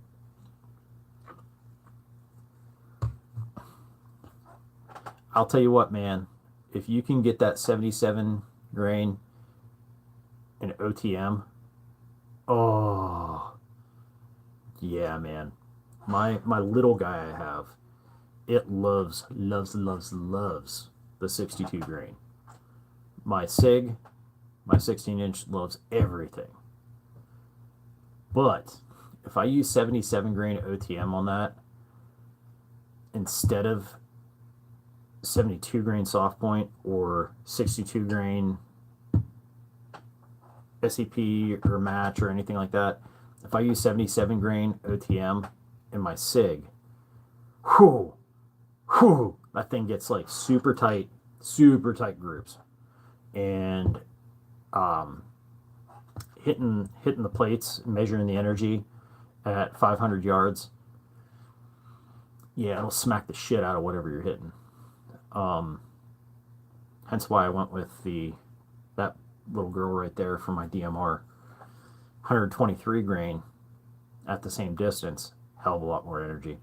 S1: I'll tell you what, man, if you can get that 77 grain in OTM, oh, yeah, man. My little guy I have, it loves the 62 grain. My SIG, my 16-inch, loves everything. But if I use 77 grain OTM on that instead of 72 grain soft point or 62 grain SEP or match or anything like that, if I use 77 grain OTM in my SIG, that thing gets like super tight groups, and hitting the plates, measuring the energy at 500 yards, yeah, it'll smack the shit out of whatever you're hitting. Hence why I went with that little girl right there for my DMR. 123 grain at the same distance, hell of a lot more energy.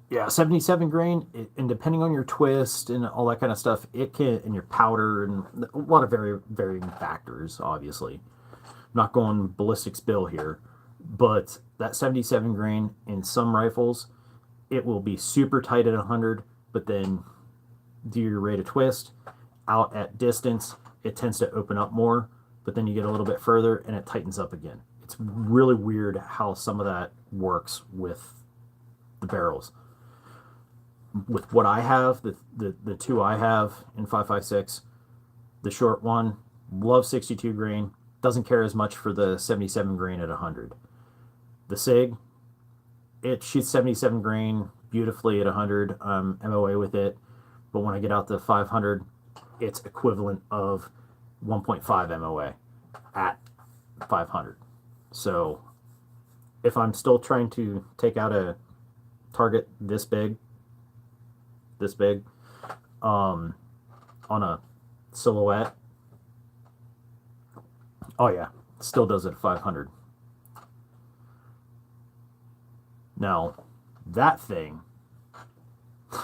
S1: Yeah, 77 grain, and depending on your twist and all that kind of stuff, it can, and your powder, and a lot of varying factors, obviously. I'm not going ballistics bill here, but that 77 grain in some rifles, it will be super tight at 100, but then do your rate of twist, out at distance, it tends to open up more, but then you get a little bit further and it tightens up again. It's really weird how some of that works with the barrels. with what I have, the two I have in 5.56, the short one, love 62 grain, doesn't care as much for the 77 grain at 100. The SIG, it shoots 77 grain beautifully at 100. MOA with it, but when I get out to 500, it's equivalent of 1.5 MOA at 500. So if I'm still trying to take out a target this big, on a silhouette, oh yeah, still does it at 500. Now, that thing,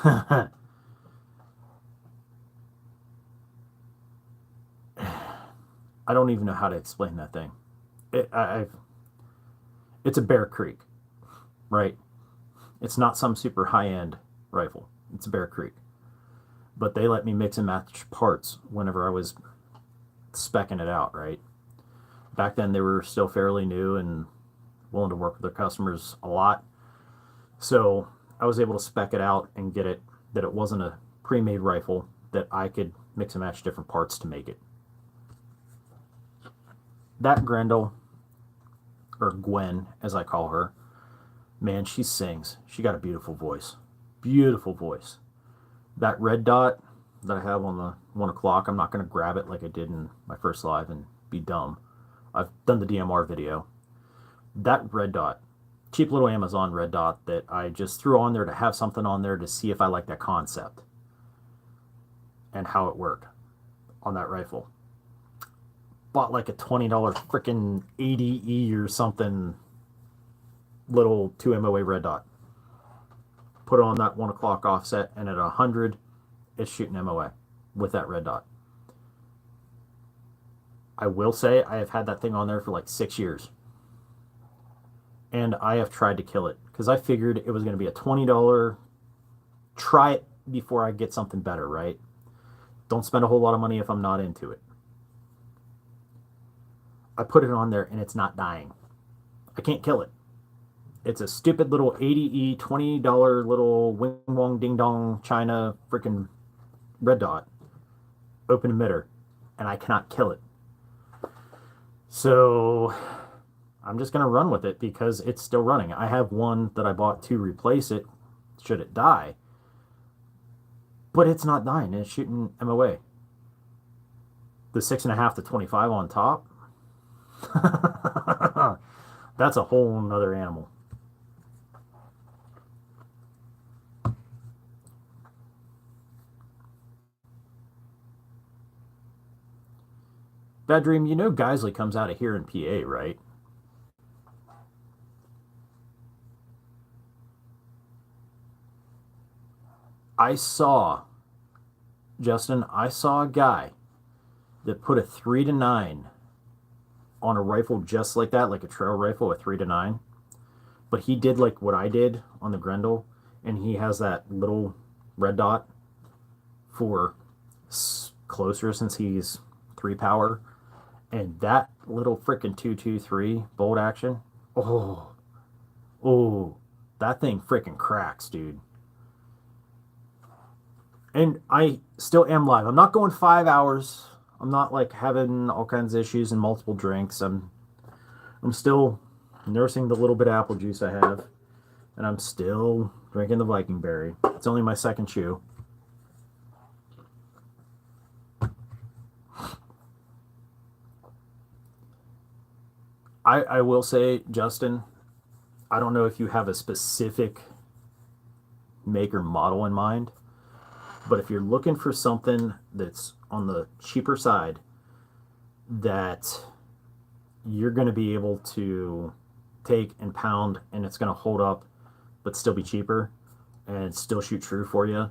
S1: I don't even know how to explain that thing. It's a Bear Creek, right? It's not some super high-end rifle. It's a Bear Creek. But they let me mix and match parts whenever I was speccing it out, right? Back then, they were still fairly new and willing to work with their customers a lot. So I was able to spec it out and get it that it wasn't a pre-made rifle, that I could mix and match different parts to make it. That Grendel, or Gwen as I call her, man, she sings. She got a beautiful voice. Beautiful voice. That red dot that I have on the 1 o'clock, I'm not going to grab it like I did in my first live and be dumb. I've done the DMR video. That red dot, cheap little Amazon red dot that I just threw on there to have something on there to see if I like that concept and how it worked on that rifle. Bought like a $20 freaking ADE or something little 2 MOA red dot. Put it on that 1 o'clock offset, and at 100, it's shooting MOA with that red dot. I will say I have had that thing on there for like 6 years. And I have tried to kill it because I figured it was going to be a $20. Try it before I get something better, right? Don't spend a whole lot of money if I'm not into it. I put it on there and it's not dying. I can't kill it. It's a stupid little ADE $20 little wing wong ding dong China freaking red dot open emitter, and I cannot kill it. So I'm just going to run with it because it's still running. I have one that I bought to replace it should it die, but it's not dying. It's shooting MOA. The 6.5 to 25 on top, that's a whole nother animal. Bad Dream, you know Geisley comes out of here in PA, right? I saw, Justin, I saw a guy that put a 3 to 9 on a rifle just like that, like a trail rifle, a 3 to 9. But he did like what I did on the Grendel, and he has that little red dot for closer since he's 3 power. And that little freaking 223 bolt action, oh, that thing freaking cracks, dude. And I still am live. I'm not going 5 hours. I'm not like having all kinds of issues and multiple drinks. I'm still nursing the little bit of apple juice I have, and I'm still drinking the Viking berry. It's only my second chew. I will say, Justin, I don't know if you have a specific make or model in mind, but if you're looking for something that's on the cheaper side that you're going to be able to take and pound and it's going to hold up but still be cheaper and still shoot true for you,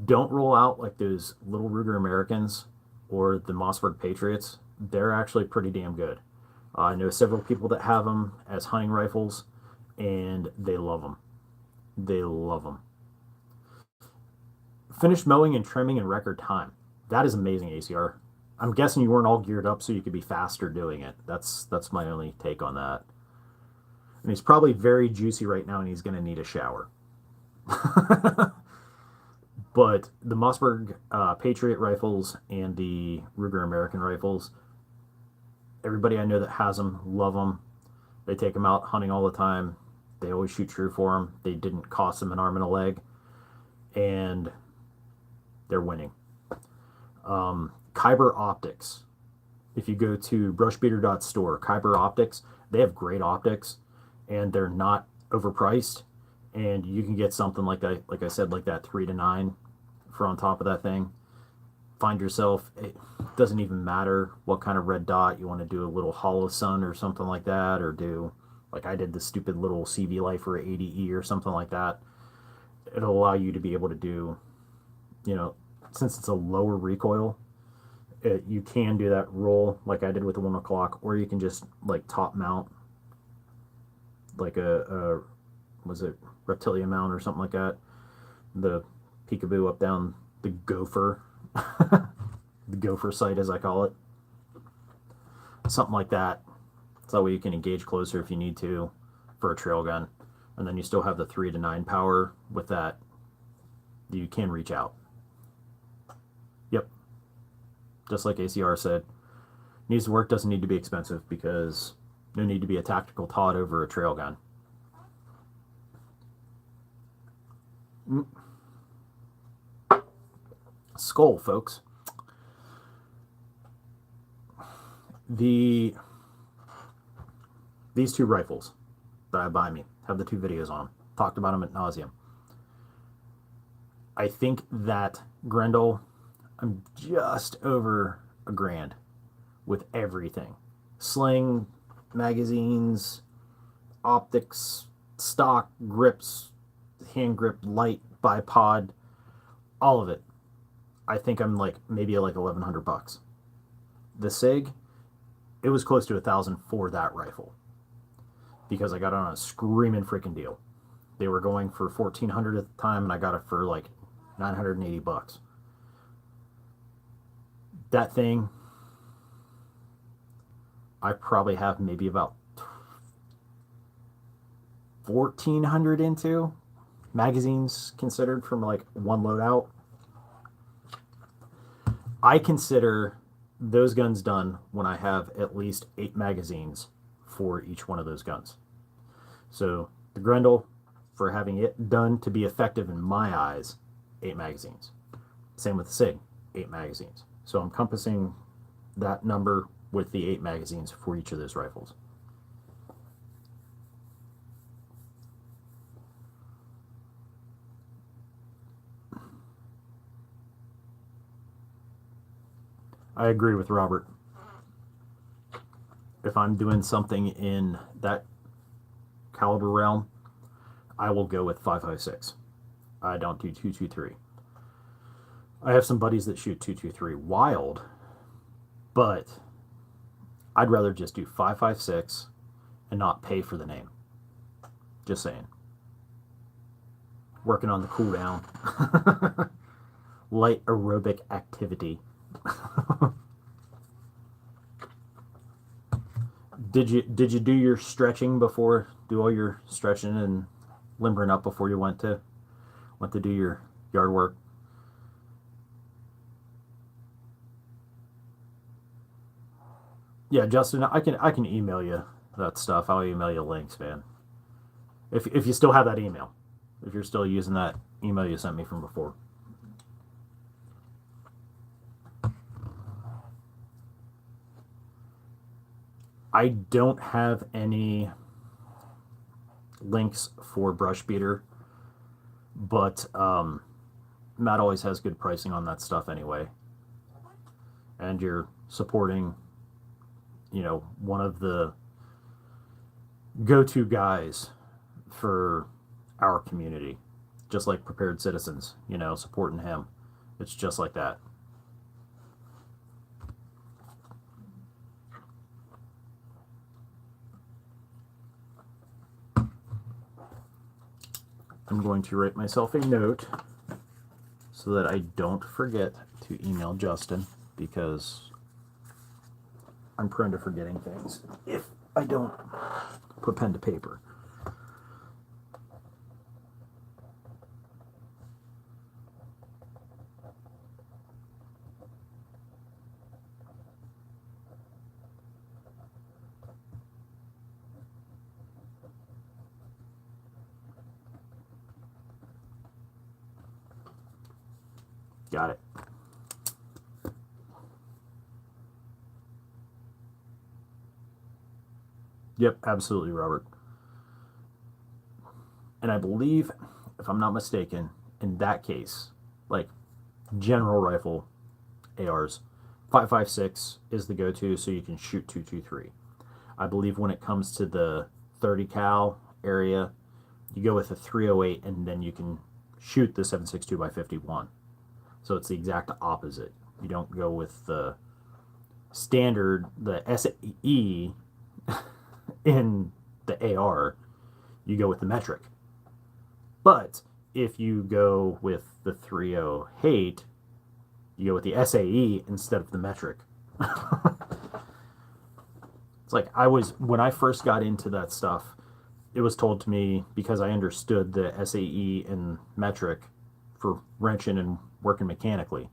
S1: don't roll out like those little Ruger Americans or the Mossberg Patriots. They're actually pretty damn good. I know several people that have them as hunting rifles, and they love them. They love them. Finished mowing and trimming in record time. That is amazing, ACR. I'm guessing you weren't all geared up so you could be faster doing it. That's my only take on that. And he's probably very juicy right now, and he's going to need a shower. But the Mossberg Patriot rifles and the Ruger American rifles, everybody I know that has them, love them. They take them out hunting all the time. They always shoot true for them. They didn't cost them an arm and a leg. And they're winning. Kyber Optics. If you go to brushbeater.store, Kyber Optics, they have great optics, and they're not overpriced. And you can get something like that, like I said, like that 3 to 9 for on top of that thing. Find yourself, it doesn't even matter what kind of red dot you want to do, a little hollow sun or something like that, or do like I did the stupid little CV Lifer 80E or something like that. It'll allow you to be able to do, since it's a lower recoil, you can do that roll like I did with the 1 o'clock, or you can just like top mount like a was it reptilian mount or something like that, the peekaboo up down the gopher the gopher sight as I call it, something like that. So that way you can engage closer if you need to for a trail gun, and then you still have the 3 to 9 power with that. You can reach out. Yep, just like ACR said, needs to work, doesn't need to be expensive, because no need to be a tactical Todd over a trail gun. Skull, folks. These two rifles that I buy me have the 2 videos on them. Talked about them at nauseum. I think that Grendel, I'm just over $1,000 with everything. Sling, magazines, optics, stock, grips, hand grip, light, bipod, all of it. I think I'm like maybe like $1,100. The SIG, it was close to $1,000 for that rifle, because I got it on a screaming freaking deal. They were going for $1,400 at the time, and I got it for like $980. That thing, I probably have maybe about 1,400 into, magazines considered, from like one loadout. I consider those guns done when I have at least 8 magazines for each one of those guns. So the Grendel, for having it done to be effective in my eyes, 8 magazines. Same with the SIG, 8 magazines. So I'm encompassing that number with the 8 magazines for each of those rifles. I agree with Robert. If I'm doing something in that caliber realm, I will go with 5.56. I don't do 2.23. I have some buddies that shoot 2.23 wild, but I'd rather just do 5.56 and not pay for the name. Just saying. Working on the cooldown. Light aerobic activity. Did you do your stretching before? Do all your stretching and limbering up before you went to do your yard work? Yeah, Justin, I can email you that stuff. I'll email you links, man. If you still have that email, if you're still using that email you sent me from before. I don't have any links for Brush Beater, but Matt always has good pricing on that stuff anyway. And you're supporting, one of the go-to guys for our community, just like Prepared Citizens, supporting him. It's just like that. I'm going to write myself a note so that I don't forget to email Justin, because I'm prone to forgetting things if I don't put pen to paper. Got it. Yep, absolutely, Robert. And I believe, if I'm not mistaken, in that case, like general rifle ARs, 5.56 is the go-to, so you can shoot 223. I believe when it comes to the 30 cal area, you go with a 308, and then you can shoot the 7.62 by 51. So it's the exact opposite. You don't go with the standard, the SAE in the AR. You go with the metric. But if you go with the 308, you go with the SAE instead of the metric. It's like when I first got into that stuff, it was told to me, because I understood the SAE and metric for wrenching and working mechanically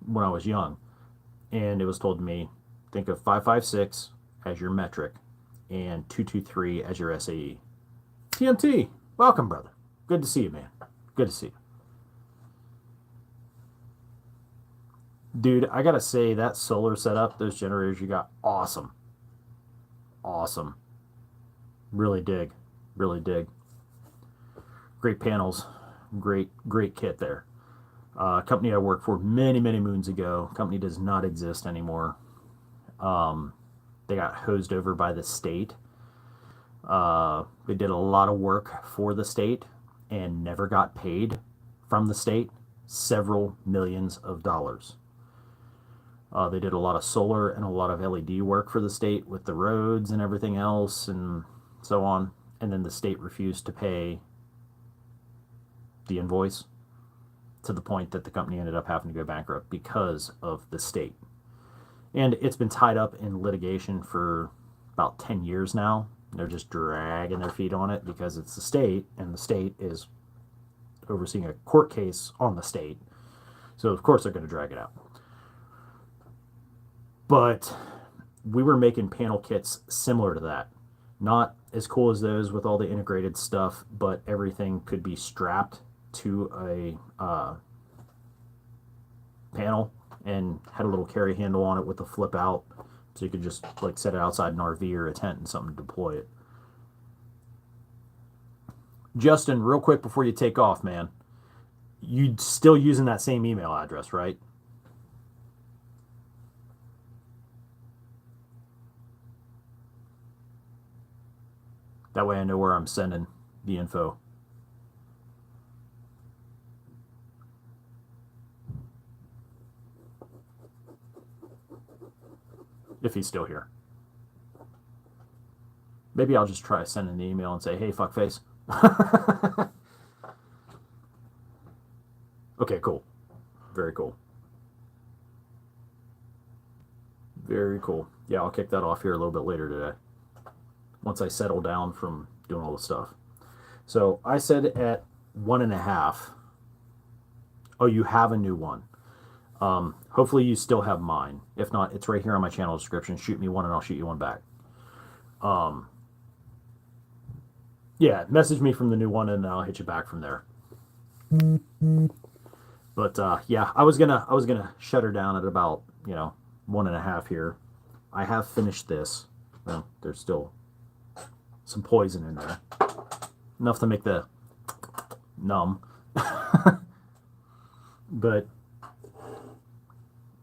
S1: when I was young. And it was told to me, think of 5.56 as your metric and 223 as your SAE. TMT, welcome, brother. Good to see you, man. Good to see you. Dude, I gotta say, that solar setup, those generators you got, awesome. Awesome. Really dig. Really dig. Great panels. Great kit there. Company I worked for many moons ago. Company does not exist anymore. They got hosed over by the state. They did a lot of work for the state and never got paid from the state. Several millions of dollars. They did a lot of solar and a lot of LED work for the state with the roads and everything else and so on. And then the state refused to pay the invoice, to the point that the company ended up having to go bankrupt because of the state. And it's been tied up in litigation for about 10 years now. They're just dragging their feet on it because it's the state, and the state is overseeing a court case on the state. So of course they're going to drag it out. But we were making panel kits similar to that. Not as cool as those with all the integrated stuff, but everything could be strapped to a panel and had a little carry handle on it with a flip out, so you could just like set it outside an RV or a tent and something to deploy it. Justin, real quick before you take off, man, you still using that same email address, right? That way I know where I'm sending the info. If he's still here. Maybe I'll just try sending an email and say, hey, fuckface. Okay, cool. Very cool. Very cool. Yeah, I'll kick that off here a little bit later today, once I settle down from doing all the stuff. So I said at 1.5. Oh, you have a new one. Hopefully you still have mine. If not, it's right here on my channel description. Shoot me one and I'll shoot you one back. Yeah, message me from the new one and I'll hit you back from there. But yeah, I was gonna shut her down at about 1.5 here. I have finished this. Well, there's still some poison in there, enough to make the numb. But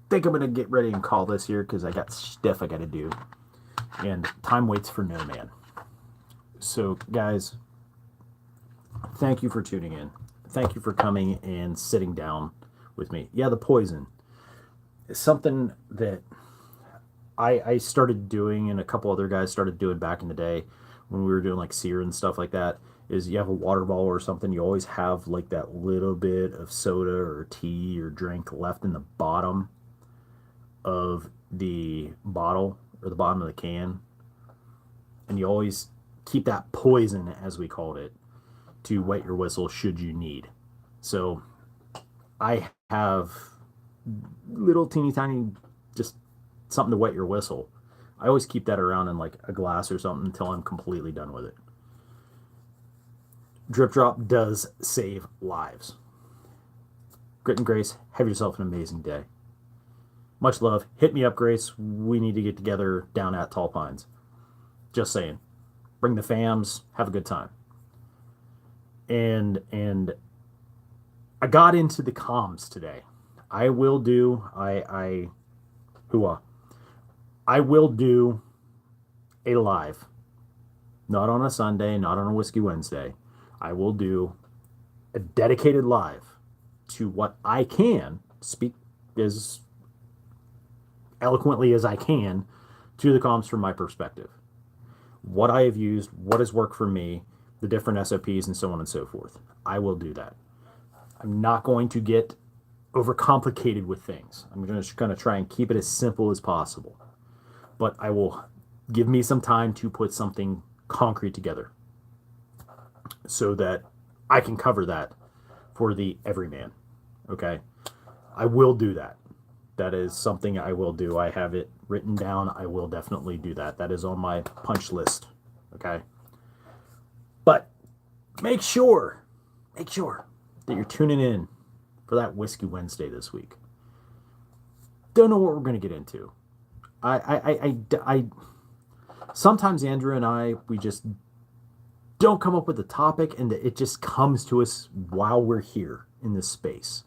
S1: I think I'm gonna get ready and call this here because I got stuff I gotta do, and time waits for no man. So guys, thank you for tuning in. Thank you for coming and sitting down with me. Yeah, the poison is something that I started doing, and a couple other guys started doing back in the day when we were doing like sear and stuff like that. Is you have a water bottle or something, you always have like that little bit of soda or tea or drink left in the bottom of the bottle or the bottom of the can, and you always keep that poison, as we called it, to wet your whistle should you need. So I have little teeny tiny, just something to wet your whistle. I always keep that around in like a glass or something until I'm completely done with it. Drip drop does save lives. Grit and Grace, have yourself an amazing day. Much love. Hit me up, Grace. We need to get together down at Tall Pines. Just saying. Bring the fams. Have a good time. And I got into the comms today. I will do I will do a live. Not on a Sunday, not on a Whiskey Wednesday. I will do a dedicated live to what I can speak as eloquently as I can to the comms from my perspective. What I have used, what has worked for me, the different SOPs, and so on and so forth. I will do that. I'm not going to get overcomplicated with things. I'm just going to try and keep it as simple as possible. But I will give me some time to put something concrete together so that I can cover that for the everyman. Okay? I will do that. That is something I will do. I have it written down. I will definitely do that. That is on my punch list. Okay? But make sure that you're tuning in for that Whiskey Wednesday this week. Don't know what we're going to get into. I sometimes Andrew and I, we just don't come up with a topic, and it just comes to us while we're here in this space.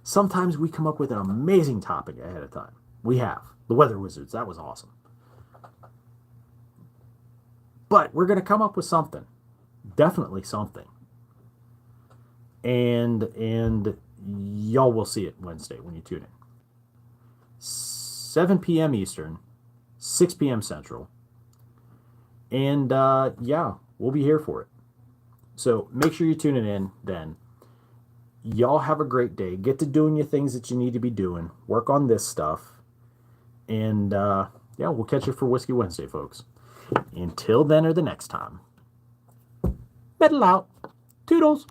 S1: Sometimes we come up with an amazing topic ahead of time. We have. The Weather Wizards, that was awesome. But we're going to come up with something. Definitely something. And y'all will see it Wednesday when you tune in. 7 p.m. Eastern, 6 p.m. Central. And yeah, we'll be here for it. So make sure you're tuning in then. Y'all have a great day. Get to doing your things that you need to be doing. Work on this stuff. And yeah, we'll catch you for Whiskey Wednesday, folks. Until then or the next time. Metal out. Toodles.